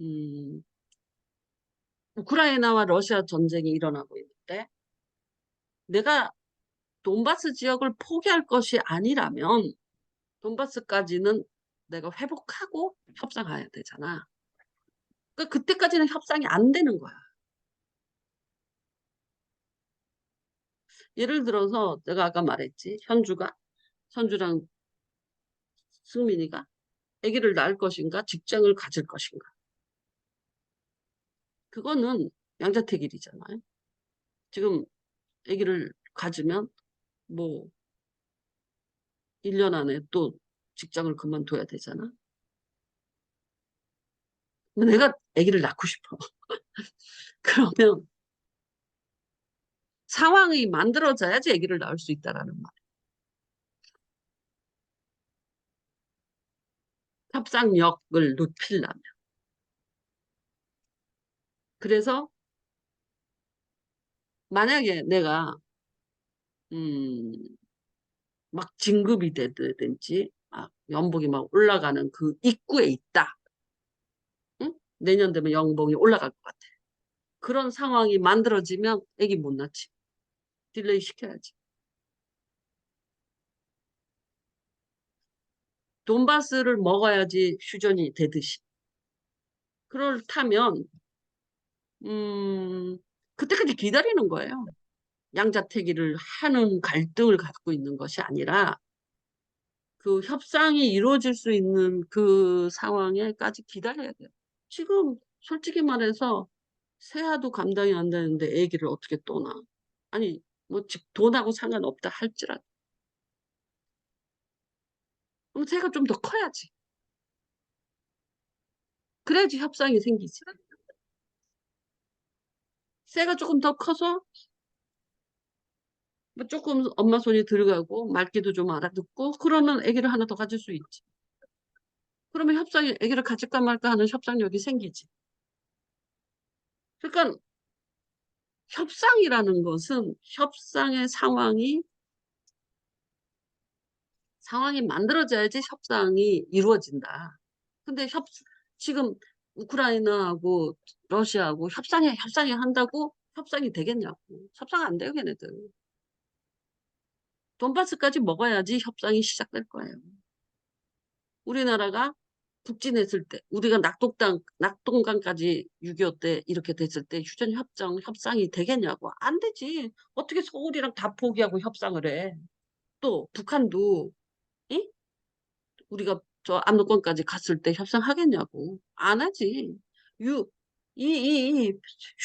음, 우크라이나와 러시아 전쟁이 일어나고 있는데 내가 돈바스 지역을 포기할 것이 아니라면 돈바스까지는 내가 회복하고 협상해야 되잖아. 그러니까 그때까지는 협상이 안 되는 거야. 예를 들어서 내가 아까 말했지. 현주랑 승민이가 아기를 낳을 것인가 직장을 가질 것인가. 그거는 양자택일이잖아요. 지금 아기를 가지면 뭐 1년 안에 또 직장을 그만둬야 되잖아. 내가 아기를 낳고 싶어. 그러면 상황이 만들어져야지 아기를 낳을 수 있다라는 말. 협상력을 높이려면. 그래서 만약에 내가 음, 막 진급이 되든지 연봉이 막 올라가는 그 입구에 있다. 응? 내년 되면 연봉이 올라갈 것 같아. 그런 상황이 만들어지면 아기 못 낳지. 딜레이 시켜야지. 돈바스를 먹어야지 휴전이 되듯이. 그렇다면 음, 그때까지 기다리는 거예요. 양자택일을 하는 갈등을 갖고 있는 것이 아니라 그 협상이 이루어질 수 있는 그 상황에까지 기다려야 돼요. 지금 솔직히 말해서 세아도 감당이 안 되는데 아기를 어떻게 또 낳아? 아니 뭐 돈하고 상관없다 할지라도 그럼 새가 좀 더 커야지. 그래야지 협상이 생기지. 새가 조금 더 커서 뭐 조금 엄마 손이 들어가고 말귀도 좀 알아듣고 그러면 아기를 하나 더 가질 수 있지. 그러면 협상이 아기를 가질까 말까 하는 협상력이 생기지. 그러니까 협상이라는 것은 협상의 상황이 만들어져야지 협상이 이루어진다. 근데 지금 우크라이나하고 러시아하고 협상이 한다고 협상이 되겠냐고. 협상 안 돼요, 걔네들. 돈바스까지 먹어야지 협상이 시작될 거예요. 우리나라가 북진했을 때, 우리가 낙동강까지 6.25 때 이렇게 됐을 때 협상이 되겠냐고. 안 되지. 어떻게 서울이랑 다 포기하고 협상을 해. 또 북한도 이? 우리가 저 압록강까지 갔을 때 협상하겠냐고. 안 하지. 유, 이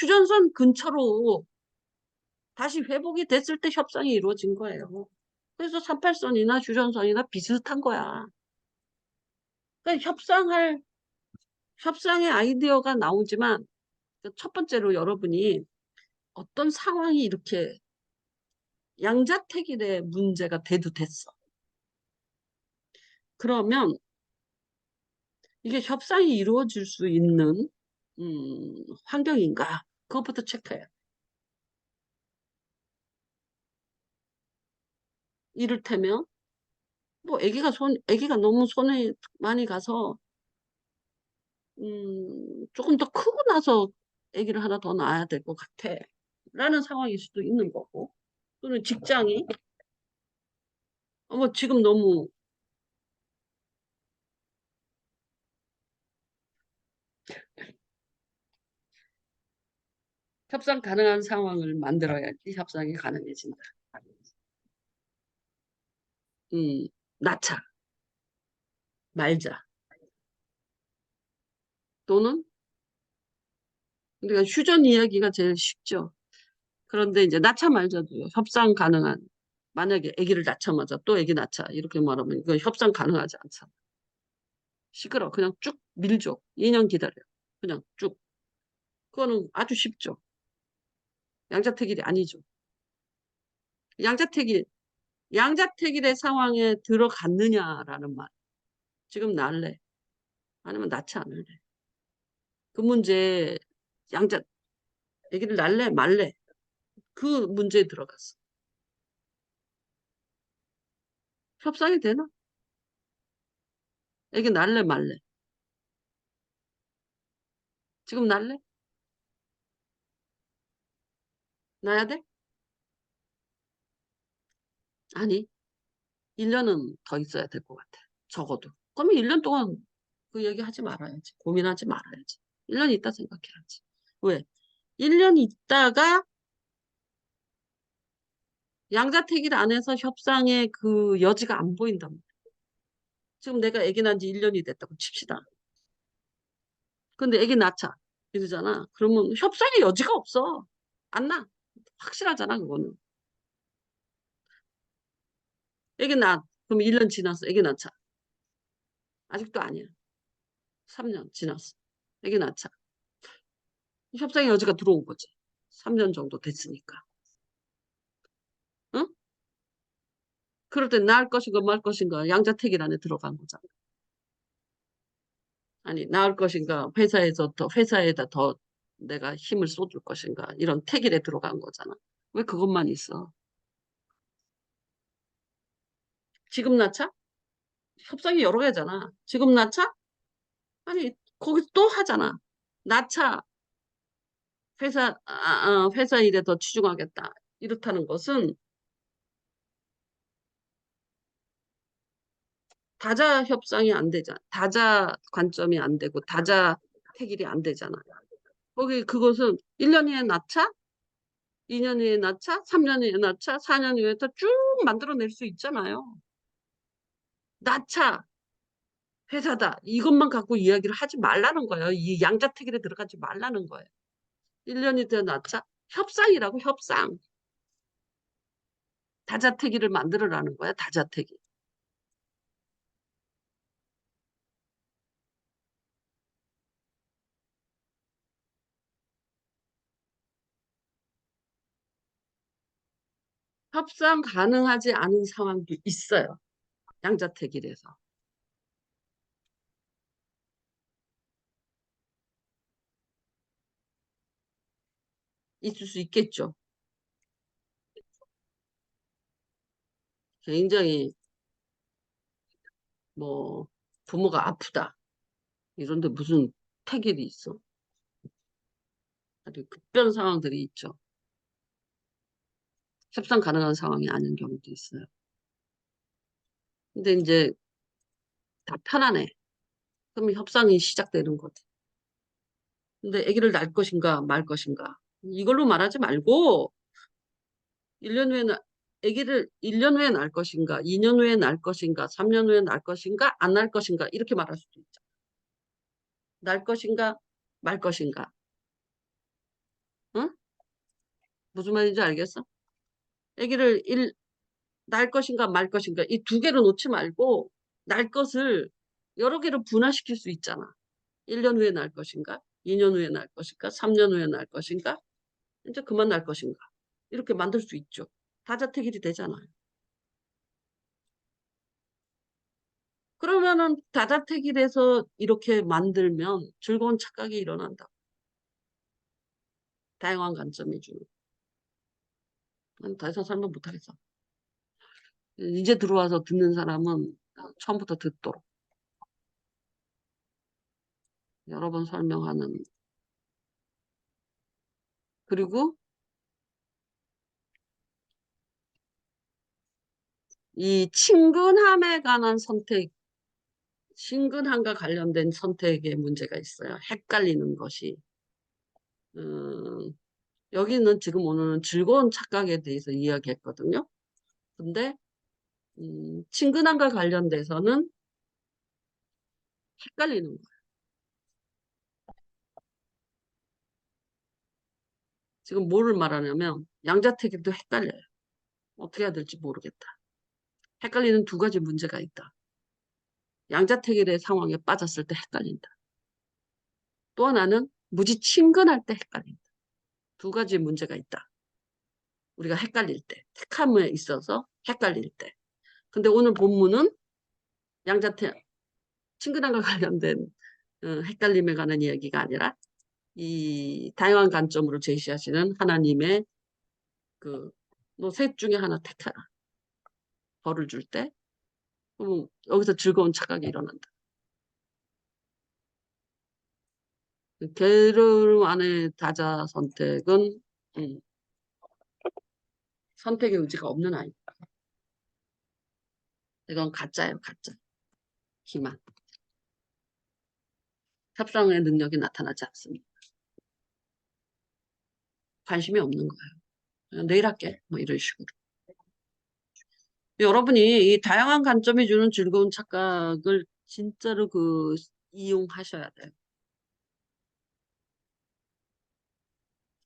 휴전선 근처로 다시 회복이 됐을 때 협상이 이루어진 거예요. 그래서 38선이나 휴전선이나 비슷한 거야. 그러니까 협상의 아이디어가 나오지만 첫 번째로 여러분이 어떤 상황이 이렇게 양자택일의 문제가 돼도 됐어. 그러면 이게 협상이 이루어질 수 있는 환경인가? 그것부터 체크해. 이를테면 뭐 아기가 너무 손에 많이 가서 조금 더 크고 나서 아기를 하나 더 낳아야 될 것 같아. 라는 상황일 수도 있는 거고. 또는 직장이 뭐 지금 너무 협상 가능한 상황을 만들어야지 협상이 가능해진다. 음, 낳자, 말자. 또는 우리가 휴전 이야기가 제일 쉽죠. 그런데 이제 낳자 말자도요. 협상 가능한 만약에 아기를 낳자마자 또 아기 낳자 이렇게 말하면 이건 협상 가능하지 않잖아. 시끄러. 그냥 쭉 밀죠. 2년 기다려. 그냥 쭉. 그거는 아주 쉽죠. 양자택일이 아니죠. 양자택일, 양자택일의 상황에 들어갔느냐라는 말. 지금 날래. 아니면 낳지 않을래. 그 문제, 양자, 아기를 낳을래 말래. 그 문제에 들어갔어. 협상이 되나? 아기 낳을래 말래. 지금 낳을래? 낳아야 돼? 아니, 1년은 더 있어야 될 것 같아. 적어도. 그러면 1년 동안 그 얘기 하지 말아야지. 고민하지 말아야지. 1년 있다 생각해야지. 왜? 1년 있다가 양자택일 안에서 협상의 그 여지가 안 보인단 말이야. 지금 내가 아기 낳은 지 1년이 됐다고 칩시다. 근데 아기 낳자. 이러잖아. 그러면 협상의 여지가 없어. 안 나. 확실하잖아, 그거는. 아기 낳. 그럼 1년 지났어. 아기 낳자. 아직도 아니야. 3년 지났어. 아기 낳자. 협상의 여지가 들어온 거지. 3년 정도 됐으니까. 응? 그럴 때 낳을 것인가 말 것인가 양자택일 안에 들어간 거잖아. 아니, 낳을 것인가 회사에서 더 회사에다 더 내가 힘을 쏟을 것인가 이런 택일에 들어간 거잖아. 왜 그것만 있어? 지금 낳자? 협상이 여러 개잖아. 지금 낳자? 아니, 거기서 또 하잖아. 낳자. 회사 일에 더 치중하겠다. 이렇다는 것은 다자 협상이 안 되잖아. 다자 관점이 안 되고 다자 택일이 안 되잖아. 거기 그것은 1년 후에 낳자, 2년 후에 낳자, 3년 후에 낳자, 4년 후에 쭉 만들어낼 수 있잖아요. 낳자, 회사다. 이것만 갖고 이야기를 하지 말라는 거예요. 이 양자택일에 들어가지 말라는 거예요. 1년이 더 낳자. 협상이라고 협상. 다자택일을 만들어라는 거야. 다자택일. 협상 가능하지 않은 상황도 있어요. 양자택일에서. 있을 수 있겠죠. 굉장히 뭐 부모가 아프다. 이런데 무슨 택일이 있어? 아주 급변 상황들이 있죠. 협상 가능한 상황이 아닌 경우도 있어요. 근데 이제 다 편하네. 그럼 협상이 시작되는 거지. 근데 아기를 낳을 것인가 말 것인가 이걸로 말하지 말고 1년 후에 아기를 1년 후에 낳을 것인가 2년 후에 낳을 것인가 3년 후에 낳을 것인가 안 낳을 것인가 이렇게 말할 수도 있죠. 낳을 것인가 말 것인가. 응? 무슨 말인지 알겠어? 아기를 낳을 것인가 말 것인가 이 두 개를 놓지 말고 낳을 것을 여러 개로 분화시킬 수 있잖아. 1년 후에 낳을 것인가 2년 후에 낳을 것인가 3년 후에 낳을 것인가 이제 그만 낳을 것인가 이렇게 만들 수 있죠. 다자택일이 되잖아요. 그러면은 다자택일에서 이렇게 만들면 즐거운 착각이 일어난다. 다양한 관점이 주는. 난 더 이상 설명 못하겠어. 이제 들어와서 듣는 사람은 처음부터 듣도록 여러 번 설명하는. 그리고 이 친근함에 관한 선택, 친근함과 관련된 선택에 문제가 있어요. 헷갈리는 것이. 음, 여기는 지금 오늘은 즐거운 착각에 대해서 이야기했거든요. 근데 친근함과 관련돼서는 헷갈리는 거예요. 지금 뭐를 말하냐면 양자택일도 헷갈려요. 어떻게 해야 될지 모르겠다. 헷갈리는 두 가지 문제가 있다. 양자택일의 상황에 빠졌을 때 헷갈린다. 또 하나는 무지 친근할 때 헷갈린다. 두 가지 문제가 있다. 우리가 헷갈릴 때, 택함에 있어서 헷갈릴 때. 근데 오늘 본문은 양자택, 친근함과 관련된 헷갈림에 관한 이야기가 아니라 이 다양한 관점으로 제시하시는 하나님의 그, 너 셋 중에 하나 택하라. 벌을 줄 때, 여기서 즐거운 착각이 일어난다. 게르 안의 다자 선택은 음, 선택의 의지가 없는 아이. 이건 가짜예요, 가짜. 기만. 협상의 능력이 나타나지 않습니다. 관심이 없는 거예요. 그냥 내일 할게. 뭐 이런 식으로. 여러분이 이 다양한 관점이 주는 즐거운 착각을 진짜로 이용하셔야 돼요.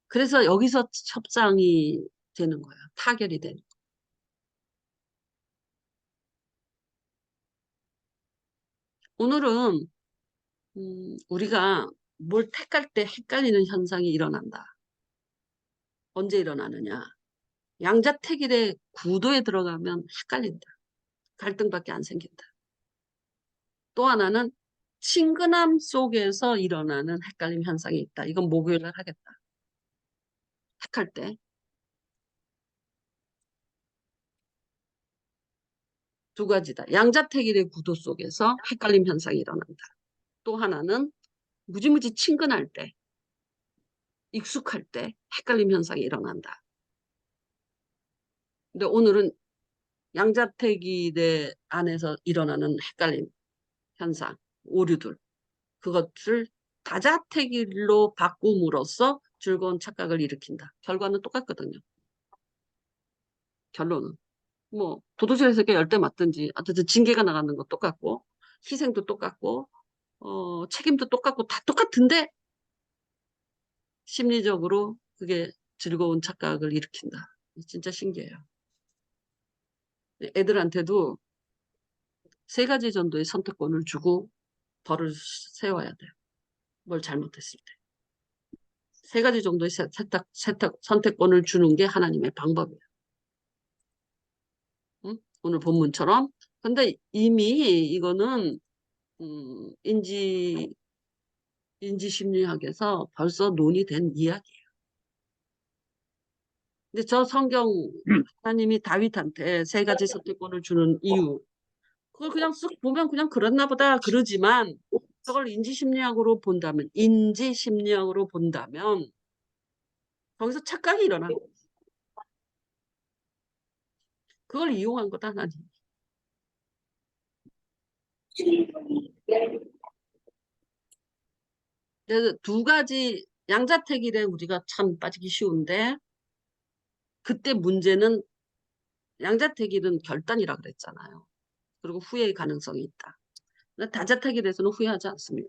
그래서 여기서 협상이 되는 거예요. 타결이 되는 거예요. 오늘은 우리가 뭘 택할 때 헷갈리는 현상이 일어난다. 언제 일어나느냐? 양자택일의 구도에 들어가면 헷갈린다. 갈등밖에 안 생긴다. 또 하나는 친근함 속에서 일어나는 헷갈림 현상이 있다. 이건 목요일 날 하겠다. 택할 때. 두 가지다. 양자택일의 구도 속에서 헷갈림 현상이 일어난다. 또 하나는 무지무지 친근할 때, 익숙할 때 헷갈림 현상이 일어난다. 근데 오늘은 양자택일의 안에서 일어나는 헷갈림 현상, 오류들, 그것을 다자택일로 바꿈으로써 즐거운 착각을 일으킨다. 결과는 똑같거든요. 결론은. 뭐 도도새에서 이렇게 열대 맞든지 어쨌든 징계가 나가는 거 똑같고 희생도 똑같고 책임도 똑같고 다 똑같은데 심리적으로 그게 즐거운 착각을 일으킨다. 진짜 신기해요. 애들한테도 세 가지 정도의 선택권을 주고 벌을 세워야 돼요. 뭘 잘못했을 때. 세 가지 정도의 선택권을 주는 게 하나님의 방법이에요. 응? 오늘 본문처럼. 근데 이미 이거는 인지심리학에서 벌써 논의된 이야기예요. 근데 저 성경 하나님이 다윗한테 세 가지 선택권을 주는 이유 그걸 그냥 쓱 보면 그냥 그랬나 보다 그러지만 그걸 인지심리학으로 본다면 거기서 착각이 일어나는 거예요. 그걸 이용한 거다 하나님. 그래서 두 가지 양자택일에 우리가 참 빠지기 쉬운데 그때 문제는 양자택일은 결단이라 그랬잖아요. 그리고 후회의 가능성이 있다. 다자택일에서는 후회하지 않습니다.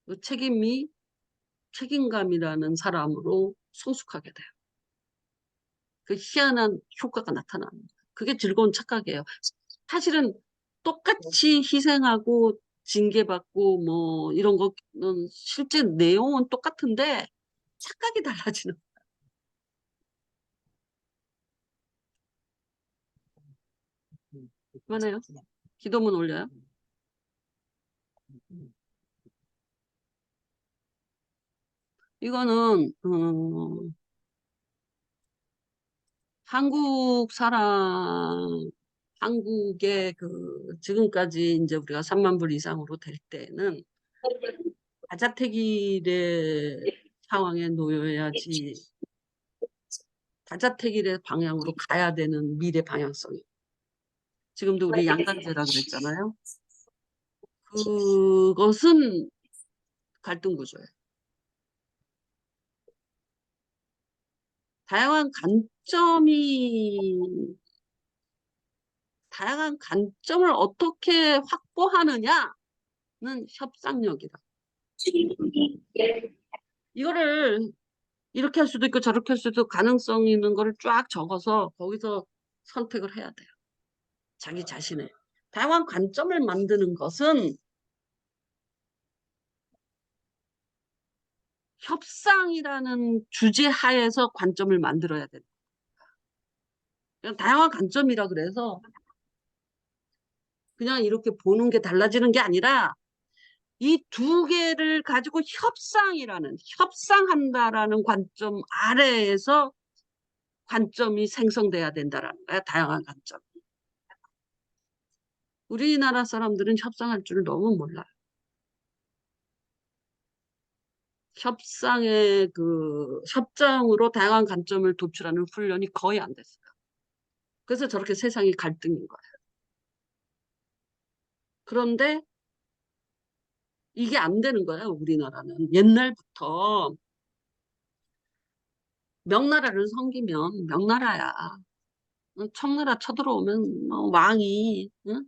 그 책임감이라는 사람으로 성숙하게 돼요. 그 희한한 효과가 나타나는 거예요. 그게 즐거운 착각이에요. 사실은 똑같이 희생하고 징계받고 뭐 이런 거는 실제 내용은 똑같은데 착각이 달라지는 거예요. 그만해요. 기도문 올려요. 이거는 한국 사람 한국의 지금까지 이제 우리가 3만 불 이상으로 될 때는 다자택일의 상황에 놓여야지 다자택일의 방향으로 가야 되는 미래 방향성이. 지금도 우리 양단제라 그랬잖아요. 그것은 갈등 구조예요. 다양한 관점을 어떻게 확보하느냐는 협상력이다. 이거를 이렇게 할 수도 있고 저렇게 할 수도 가능성 있는 거를 쫙 적어서 거기서 선택을 해야 돼요. 자기 자신의. 다양한 관점을 만드는 것은 협상이라는 주제 하에서 관점을 만들어야 된다. 다양한 관점이라 그래서 그냥 이렇게 보는 게 달라지는 게 아니라 이 두 개를 가지고 협상한다라는 관점 아래에서 관점이 생성돼야 된다라는 거야. 다양한 관점. 우리나라 사람들은 협상할 줄 너무 몰라요. 협상으로 다양한 관점을 도출하는 훈련이 거의 안 됐어요. 그래서 저렇게 세상이 갈등인 거예요. 그런데 이게 안 되는 거야, 우리나라는. 옛날부터 명나라를 섬기면 명나라야. 청나라 쳐들어오면 왕이 응?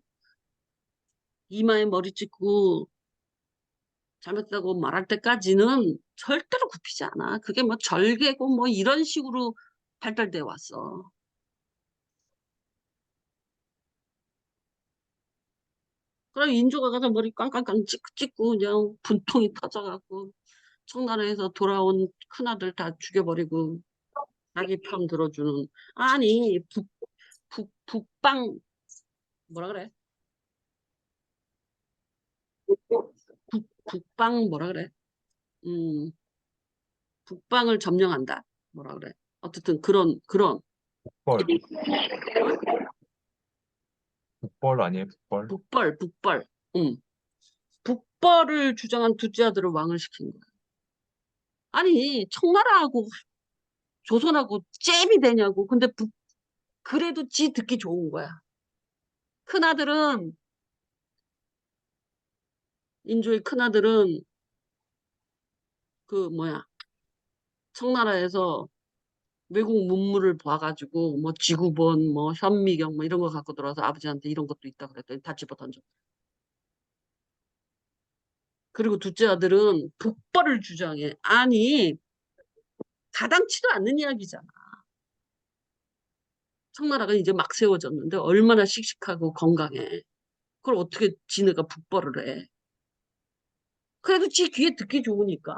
이마에 머리 찍고 잘못했다고 말할 때까지는 절대로 굽히지 않아. 그게 뭐 절개고 뭐 이런 식으로 발달돼 왔어. 그럼 인조가 가서 머리 깡깡깡 찍고 그냥 분통이 터져갖고 청나라에서 돌아온 큰아들 다 죽여버리고 자기 편 들어주는 아니 북방 뭐라 그래? 북방 뭐라 그래? 음 북방을 점령한다. 뭐라 그래? 어쨌든 그런 북벌, 어? 북벌 아니에요? 북벌? 북벌 북벌을 주장한 둘째 아들을 왕을 시킨 거야. 아니 청나라하고 조선하고 잼이 되냐고. 근데 그래도 지 듣기 좋은 거야. 큰아들은 인조의 큰아들은 그 뭐야 청나라에서 외국 문물을 봐가지고 뭐 지구본 뭐 현미경 뭐 이런 거 갖고 들어와서 아버지한테 이런 것도 있다 그랬더니 다 집어던져. 그리고 둘째 아들은 북벌을 주장해. 아니 가당치도 않는 이야기잖아. 청나라가 이제 막 세워졌는데 얼마나 씩씩하고 건강해. 그걸 어떻게 지네가 북벌을 해. 그래도 지 귀에 듣기 좋으니까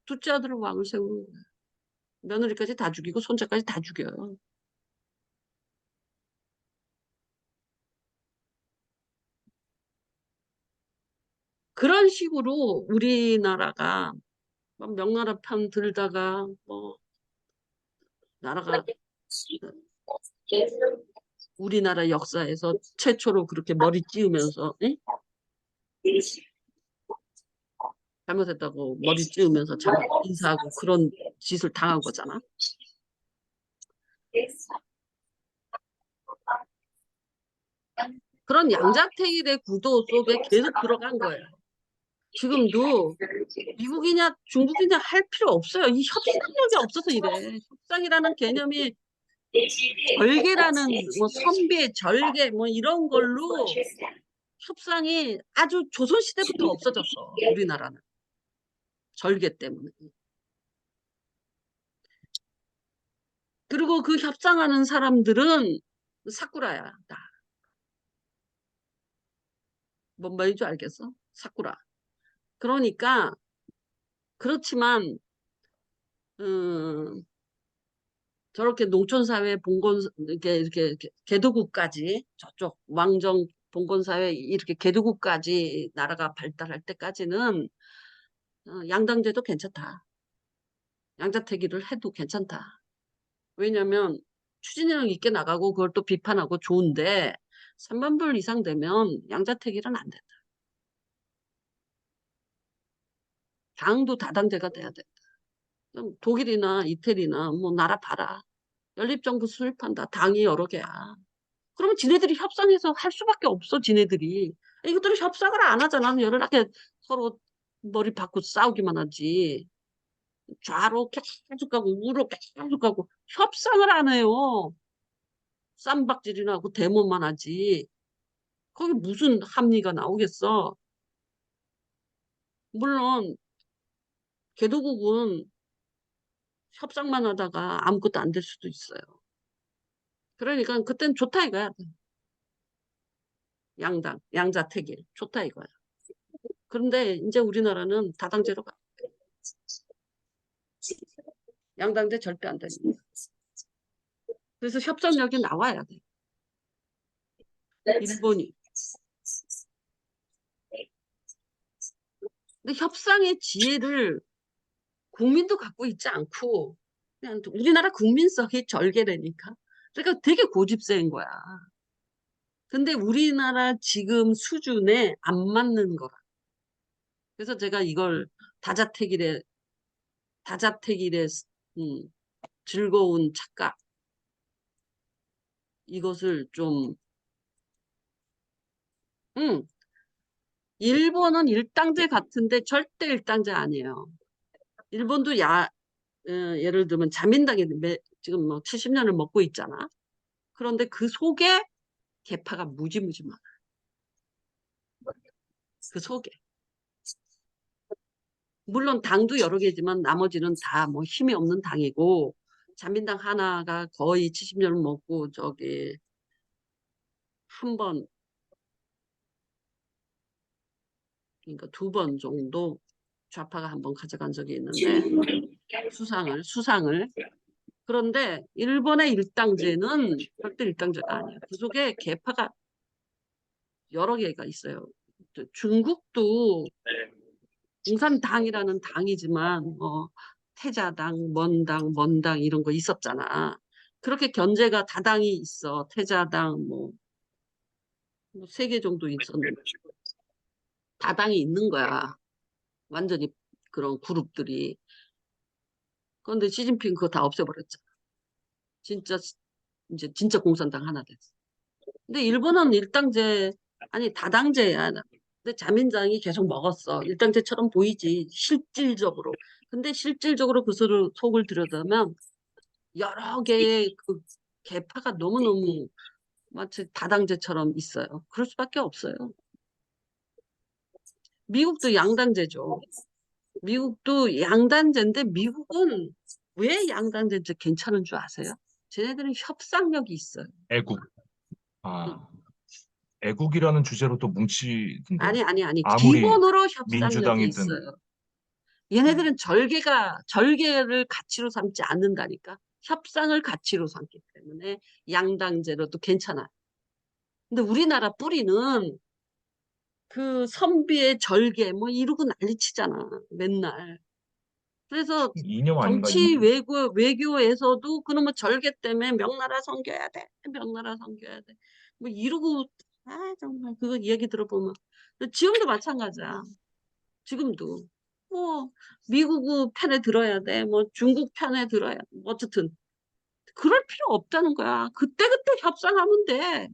둘째 아들을 왕을 세우는 거야. 며느리까지 다 죽이고 손자까지 다 죽여요. 그런 식으로 우리나라가 막 명나라 편 들다가 뭐 나라가 우리나라 역사에서 최초로 그렇게 머리 찌우면서 에? 잘못했다고 머리 찌우면서 잘못 인사하고 그런 짓을 당한 거잖아. 그런 양자택일의 구도 속에 계속 들어간 거예요. 지금도 미국이냐 중국이냐 할 필요 없어요. 이 협상력이 없어서 이래. 협상이라는 개념이 절개라는 뭐 선비 절개 뭐 이런 걸로 협상이 아주 조선시대부터 없어졌어. 우리나라는. 절개 때문에. 그리고 그 협상하는 사람들은 사쿠라야. 뭔 말인 줄 알겠어? 사쿠라. 그러니까 그렇지만 음, 저렇게 농촌사회 봉건 이렇게 개도국까지 저쪽 왕정 봉건사회 이렇게 개도국까지 나라가 발달할 때까지는 양당제도 괜찮다. 양자택일을 해도 괜찮다. 왜냐면 추진력 있게 나가고 그걸 또 비판하고 좋은데 3만 불 이상 되면 양자택일은 안 된다. 당도 다당제가 돼야 돼. 독일이나 이태리나 뭐 나라 봐라. 연립정부 수립한다. 당이 여러 개야. 그러면 지네들이 협상해서 할 수밖에 없어, 지네들이. 이것들은 협상을 안 하잖아. 열나게 서로 머리 받고 싸우기만 하지. 좌로 계속 가고 우로 계속 가고 협상을 안 해요. 쌈박질이나 하고 대모만 하지. 거기 무슨 합리가 나오겠어. 물론 개도국은 협상만 하다가 아무것도 안 될 수도 있어요. 그러니까 그땐 좋다 이거야. 양당, 양자택일. 좋다 이거야. 그런데 이제 우리나라는 다당제로 가. 양당제 절대 안 됩니다. 그래서 협상력이 나와야 돼. 일본이. 근데 협상의 지혜를 국민도 갖고 있지 않고 그냥 우리나라 국민성이 절개라니까. 그러니까 되게 고집세인 거야. 근데 우리나라 지금 수준에 안 맞는 거라. 그래서 제가 이걸 다자택일의 음, 즐거운 착각 이것을 좀 음, 일본은 일당제 같은데 절대 일당제 아니에요. 일본도 예를 들면 자민당이 지금 뭐 70년을 먹고 있잖아. 그런데 그 속에 계파가 무지무지 많아. 그 속에. 물론 당도 여러 개지만 나머지는 다 뭐 힘이 없는 당이고 자민당 하나가 거의 70년을 먹고 저기 한 번, 그러니까 2번 정도 좌파가 한 번 가져간 적이 있는데 수상을. 그런데 일본의 일당제는 절대 일당제가 아니에요. 그 속에 계파가 여러 개가 있어요. 중국도 공산당이라는 당이지만 태자당, 먼당 이런 거 있었잖아. 그렇게 견제가 다당이 있어. 태자당 뭐 3개 정도 있었는데 다당이 있는 거야. 완전히 그런 그룹들이. 그런데 시진핑 그거 다 없애버렸잖아. 진짜 이제 진짜 공산당 하나 됐어. 근데 일본은 일당제 아니 다당제야. 근데 자민당이 계속 먹었어. 일당제처럼 보이지 실질적으로. 근데 실질적으로 그 속을 들여다보면 여러 개의 그 계파가 너무너무 마치 다당제처럼 있어요. 그럴 수밖에 없어요. 미국도 양당제죠. 미국도 양당제인데 미국은 왜 양당제인지 괜찮은 줄 아세요? 쟤네들은 협상력이 있어요. 애국. 응. 아, 애국이라는 주제로 또 뭉치던데. 아니. 아무리 기본으로 협상력이 민주당이든 있어요. 얘네들은 절개를 가치로 삼지 않는다니까. 협상을 가치로 삼기 때문에 양당제로도 괜찮아요. 근데 우리나라 뿌리는 그 선비의 절개 뭐 이러고 난리치잖아. 맨날. 그래서 이념 아닌가, 정치 이념. 외교에서도 그놈의 절개 때문에 명나라 섬겨야 돼. 명나라 섬겨야 돼. 뭐 이러고 정말 그거 얘기 들어보면 지금도 마찬가지야. 지금도 뭐 미국 편에 들어야 돼. 뭐 중국 편에 들어야 돼. 어쨌든 그럴 필요 없다는 거야. 그때그때 협상하면 돼.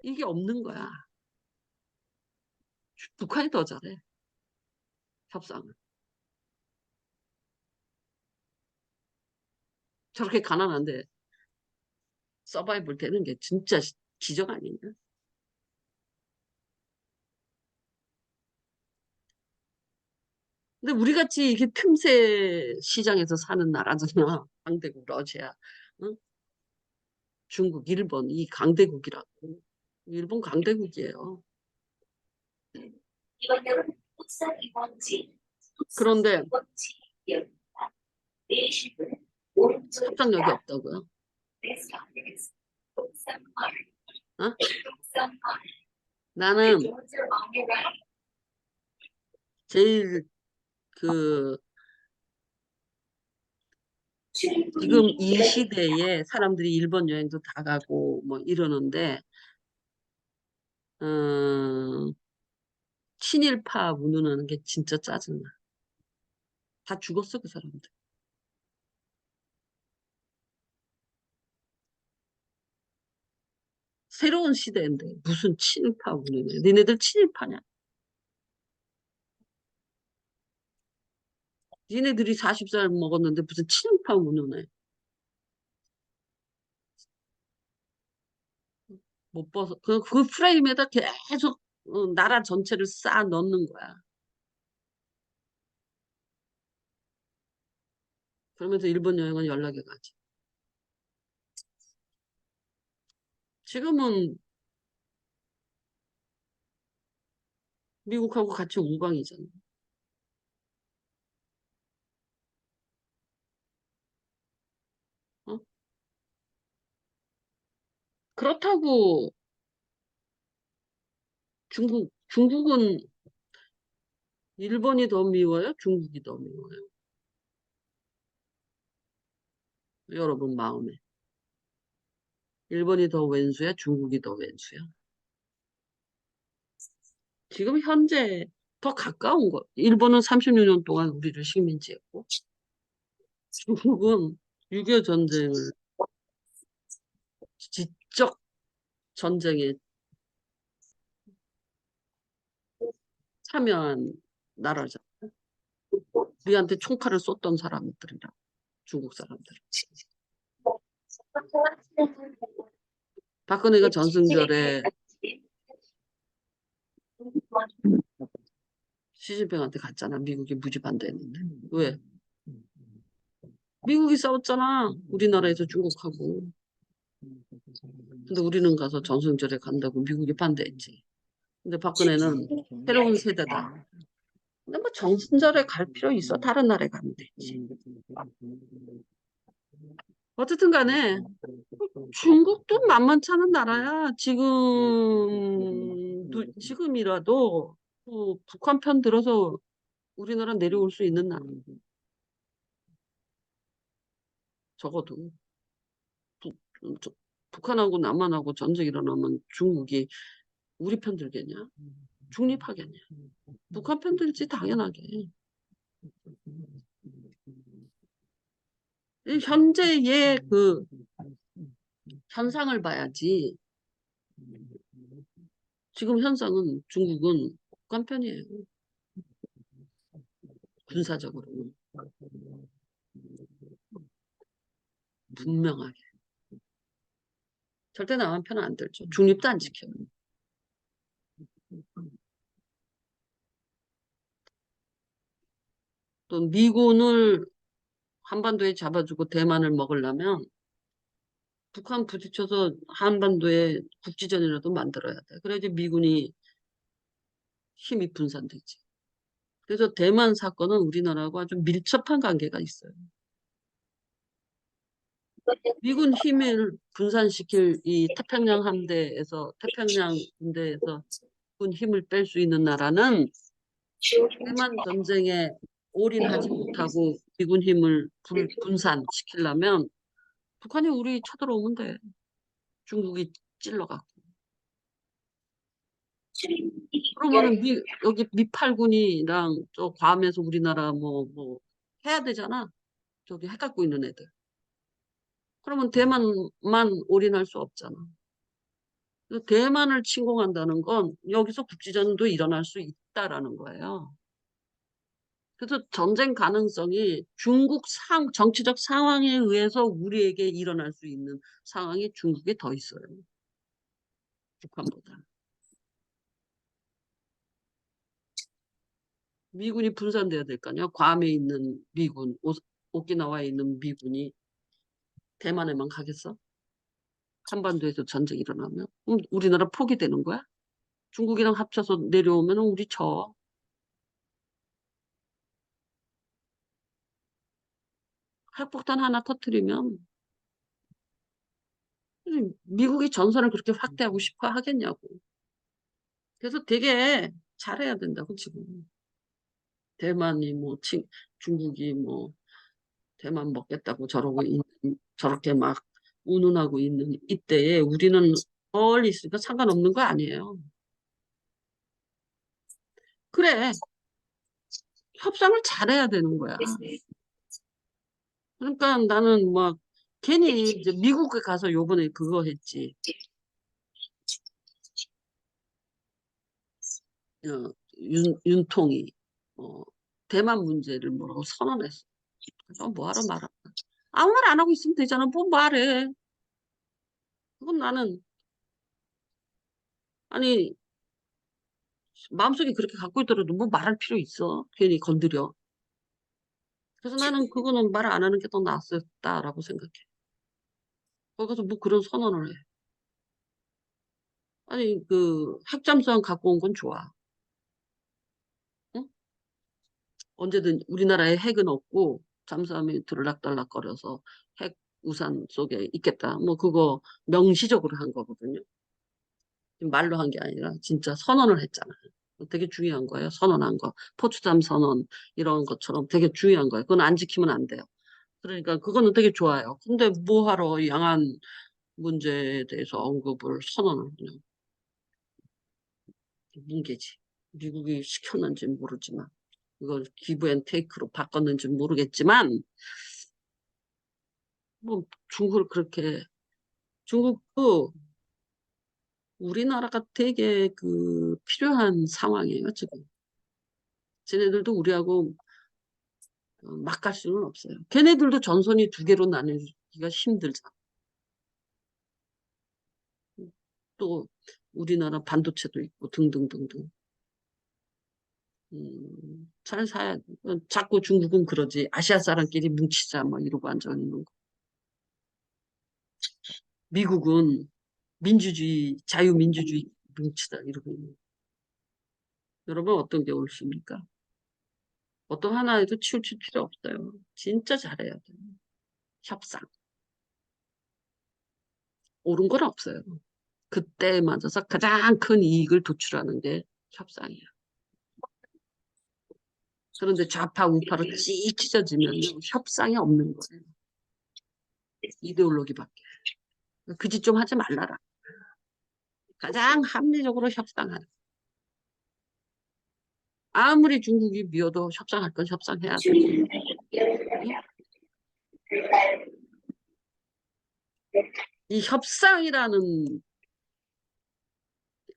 이게 없는 거야. 북한이 더 잘해. 협상을. 저렇게 가난한데 서바이벌 되는 게 진짜 기적 아니냐? 근데 우리 같이 이렇게 틈새 시장에서 사는 나라잖아. 강대국 러시아, 응? 중국, 일본 이 강대국이라고. 일본 강대국이에요. 그런데 협상력이 없다고요? 어? 나는 제일 그 지금 이 시대에 사람들이 일본 여행도 다 가고 뭐 이러는데 어, 친일파 운운하는 게 진짜 짜증나. 다 죽었어 그 사람들. 새로운 시대인데 무슨 친일파 운운해. 니네들 친일파냐? 니네들이 40살 먹었는데 무슨 친일파 운운해. 못 봐서 그 프레임에다 계속 나라 전체를 쌓아 넣는 거야. 그러면서 일본 여행은 연락이 가지. 지금은 미국하고 같이 우방이잖아. 어? 그렇다고 중국은 일본이 더 미워요? 중국이 더 미워요? 여러분 마음에. 일본이 더 왼수야? 중국이 더 왼수야? 지금 현재 더 가까운 거. 일본은 36년 동안 우리를 식민지했고, 중국은 6.25 전쟁을 지적 전쟁에 참여한 나라잖아. 우리한테 총칼을 쏘던 사람들이라 중국 사람들. 박근혜가 전승절에 시진핑한테 갔잖아. 미국이 무지 반대했는데. 왜? 미국이 싸웠잖아. 우리나라에서 중국하고. 근데 우리는 가서 전승절에 간다고 미국이 반대했지. 근데 박근혜는 새로운 세대다. 근데 뭐 전승절에 갈 필요 있어? 다른 나라에 가면 되지. 어쨌든 간에 중국도 만만치 않은 나라야. 지금이라도 북한 편 들어서 우리나라 내려올 수 있는 나라. 적어도 저- 북한하고 남한하고 전쟁 일어나면 중국이 우리 편 들겠냐? 중립하겠냐? 북한 편 들지 당연하게. 이 현재의 그 현상을 봐야지. 지금 현상은 중국은 북한 편이에요. 군사적으로 분명하게. 절대 남한 편은 안 들죠. 중립도 안 지켜요. 또 미군을 한반도에 잡아주고 대만을 먹으려면 북한 부딪혀서 한반도에 국지전이라도 만들어야 돼. 그래야지 미군이 힘이 분산되지. 그래서 대만 사건은 우리나라하고 아주 밀접한 관계가 있어요. 미군 힘을 분산시킬 이 태평양 함대에서 태평양 군대에서 군 힘을 뺄 수 있는 나라는 대만 전쟁에 올인하지 못하고 미군 힘을 분산시키려면 북한이 우리 쳐들어오면 돼. 중국이 찔러갖고. 그러면은 여기 미팔군이랑 저 괌에서 우리나라 뭐 해야 되잖아. 저기 핵 갖고 있는 애들. 그러면 대만만 올인할 수 없잖아. 그래서 대만을 침공한다는 건 여기서 국지전도 일어날 수 있다라는 거예요. 그래서 전쟁 가능성이 정치적 상황에 의해서 우리에게 일어날 수 있는 상황이 중국에 더 있어요. 북한보다. 미군이 분산돼야 될 거 아니야. 괌에 있는 미군, 오키나와에 있는 미군이 대만에만 가겠어? 한반도에서 전쟁이 일어나면? 우리나라 포기되는 거야? 중국이랑 합쳐서 내려오면 우리 져. 핵폭탄 하나 터뜨리면 미국이 전선을 그렇게 확대하고 싶어 하겠냐고. 그래서 되게 잘해야 된다고 지금. 대만이 중국이 대만 먹겠다고 저렇게 막 운운하고 있는 이때에 우리는 멀리 있으니까 상관없는 거 아니에요. 그래, 협상을 잘해야 되는 거야. 그러니까 나는 막 괜히 이제 미국에 가서 요번에 그거 했지. 윤통이 대만 문제를 뭐라고 선언했어. 그래서 뭐하러 말아. 아무 말 안 하고 있으면 되잖아. 뭐 말해. 그건 나는 아니 마음속에 그렇게 갖고 있더라도 뭐 말할 필요 있어. 괜히 건드려. 그래서 나는 그거는 말 안 하는 게 더 낫었다라고 생각해. 거기서 뭐 그런 선언을 해. 아니 그 핵잠수함 갖고 온 건 좋아. 응? 언제든 우리나라에 핵은 없고 잠수함이 들락달락거려서 핵 우산 속에 있겠다. 뭐 그거 명시적으로 한 거거든요. 말로 한 게 아니라 진짜 선언을 했잖아요. 되게 중요한 거예요. 선언한 거. 포츠담 선언 이런 것처럼 되게 중요한 거예요. 그건 안 지키면 안 돼요. 그러니까 그거는 되게 좋아요. 근데 뭐하러 양안 문제에 대해서 언급을 선언을 그냥 뭉개지. 미국이 시켰는지 모르지만 이걸 기브 앤 테이크로 바꿨는지 모르겠지만 뭐 중국을 그렇게 중국도 우리나라가 되게 그 필요한 상황이에요 지금. 쟤네들도 우리하고 막 갈 수는 없어요. 걔네들도 전선이 두 개로 나누기가 힘들잖아. 또 우리나라 반도체도 있고 등등등등. 잘 사야 자꾸 중국은 그러지. 아시아 사람끼리 뭉치자 뭐 이러고 앉아 있는 거. 미국은 민주주의, 자유민주주의 뭉치다 이러고 있는 거. 여러분 어떤 게 옳습니까? 어떤 하나에도 치우칠 필요 없어요. 진짜 잘해야 돼요. 협상. 옳은 건 없어요. 그때에 맞아서 가장 큰 이익을 도출하는 게 협상이에요. 그런데 좌파 우파로 찢 찢어지면 협상이 없는 거예요. 이데올로기밖에. 그 짓 좀 하지 말라라. 가장 합리적으로 협상하는. 아무리 중국이 미워도 협상할 건 협상해야 돼. 이 협상이라는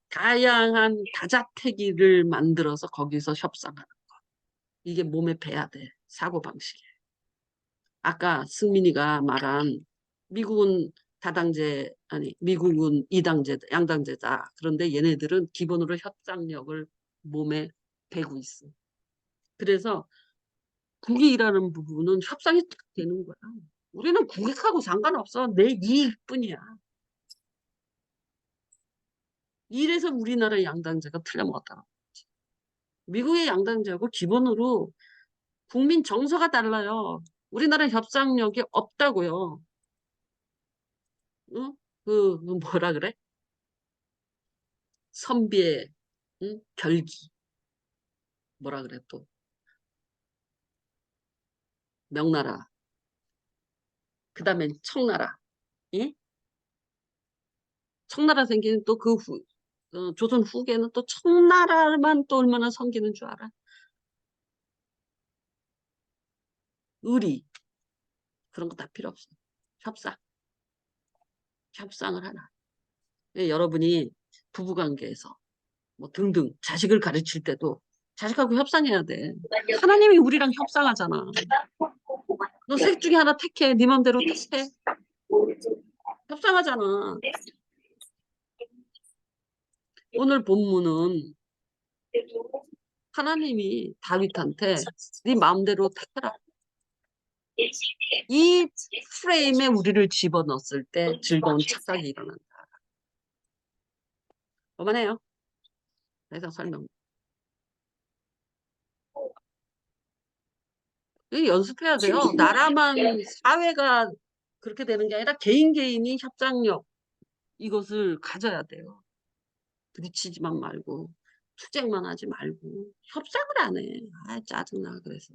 다양한 다자태기를 만들어서 거기서 협상하는 거. 이게 몸에 배야 돼. 사고방식이. 아까 승민이가 말한 미국은 다당제, 아니, 미국은 이당제, 양당제다. 그런데 얘네들은 기본으로 협상력을 몸에 배고 있어. 그래서 국익이라는 부분은 협상이 딱 되는 거야. 우리는 국익하고 상관없어. 내 이익뿐이야. 이래서 우리나라 양당제가 틀려먹었다. 미국의 양당제하고 기본으로 국민 정서가 달라요. 우리나라 협상력이 없다고요. 응? 그 뭐라 그래? 선비의 응? 결기. 뭐라 그래 또. 명나라. 그 다음에 청나라. 응? 청나라 생기는 또 그 후, 조선 후기에는 또 청나라만 또 얼마나 섬기는 줄 알아? 의리. 그런 거 다 필요 없어. 협상. 협상을 하나. 예, 여러분이 부부관계에서 뭐 등등 자식을 가르칠 때도 자식하고 협상해야 돼. 하나님이 우리랑 협상하잖아. 너 셋 중에 하나 택해. 네 맘대로 택해. 협상하잖아. 오늘 본문은 하나님이 다윗한테 네 마음대로 택해라. 이 프레임에 우리를 집어넣었을 때 즐거운 착각이 일어난다. 그만해요. 더 이상 설명. 이거 연습해야 돼요. 나라만 사회가 그렇게 되는 게 아니라 개인 개인이 협상력 이것을 가져야 돼요. 부딪히지만 말고 투쟁만 하지 말고 협상을 안 해. 아 짜증나 그래서.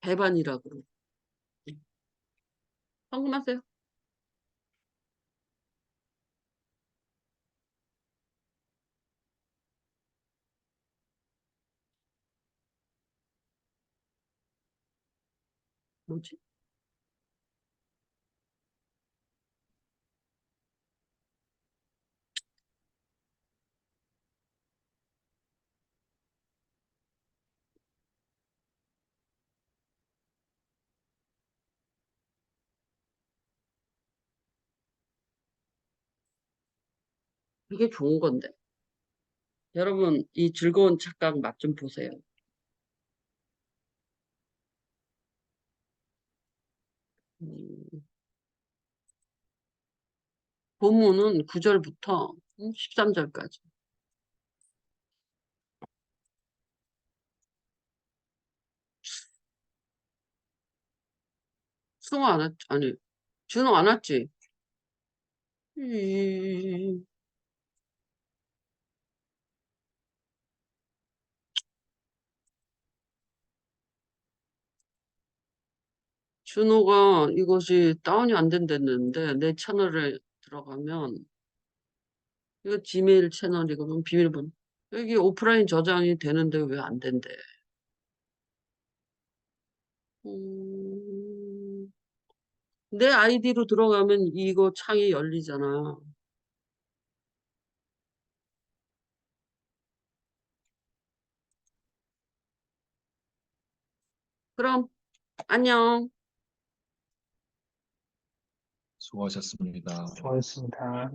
배반이라고. 궁금하세요? 뭐지? 이게 좋은 건데. 여러분 이 즐거운 착각 맛 좀 보세요. 음, 본문은 9절부터 13절까지. 승호 안 왔, 아니, 준호 안 왔지? 음, 준호가 이것이 다운이 안 된댔는데 내 채널에 들어가면 이거 지메일 채널이거든 비밀번호 여기 오프라인 저장이 되는데 왜 안 된대? 내 아이디로 들어가면 이거 창이 열리잖아. 그럼 안녕. 수고하셨습니다. 수고하셨습니다.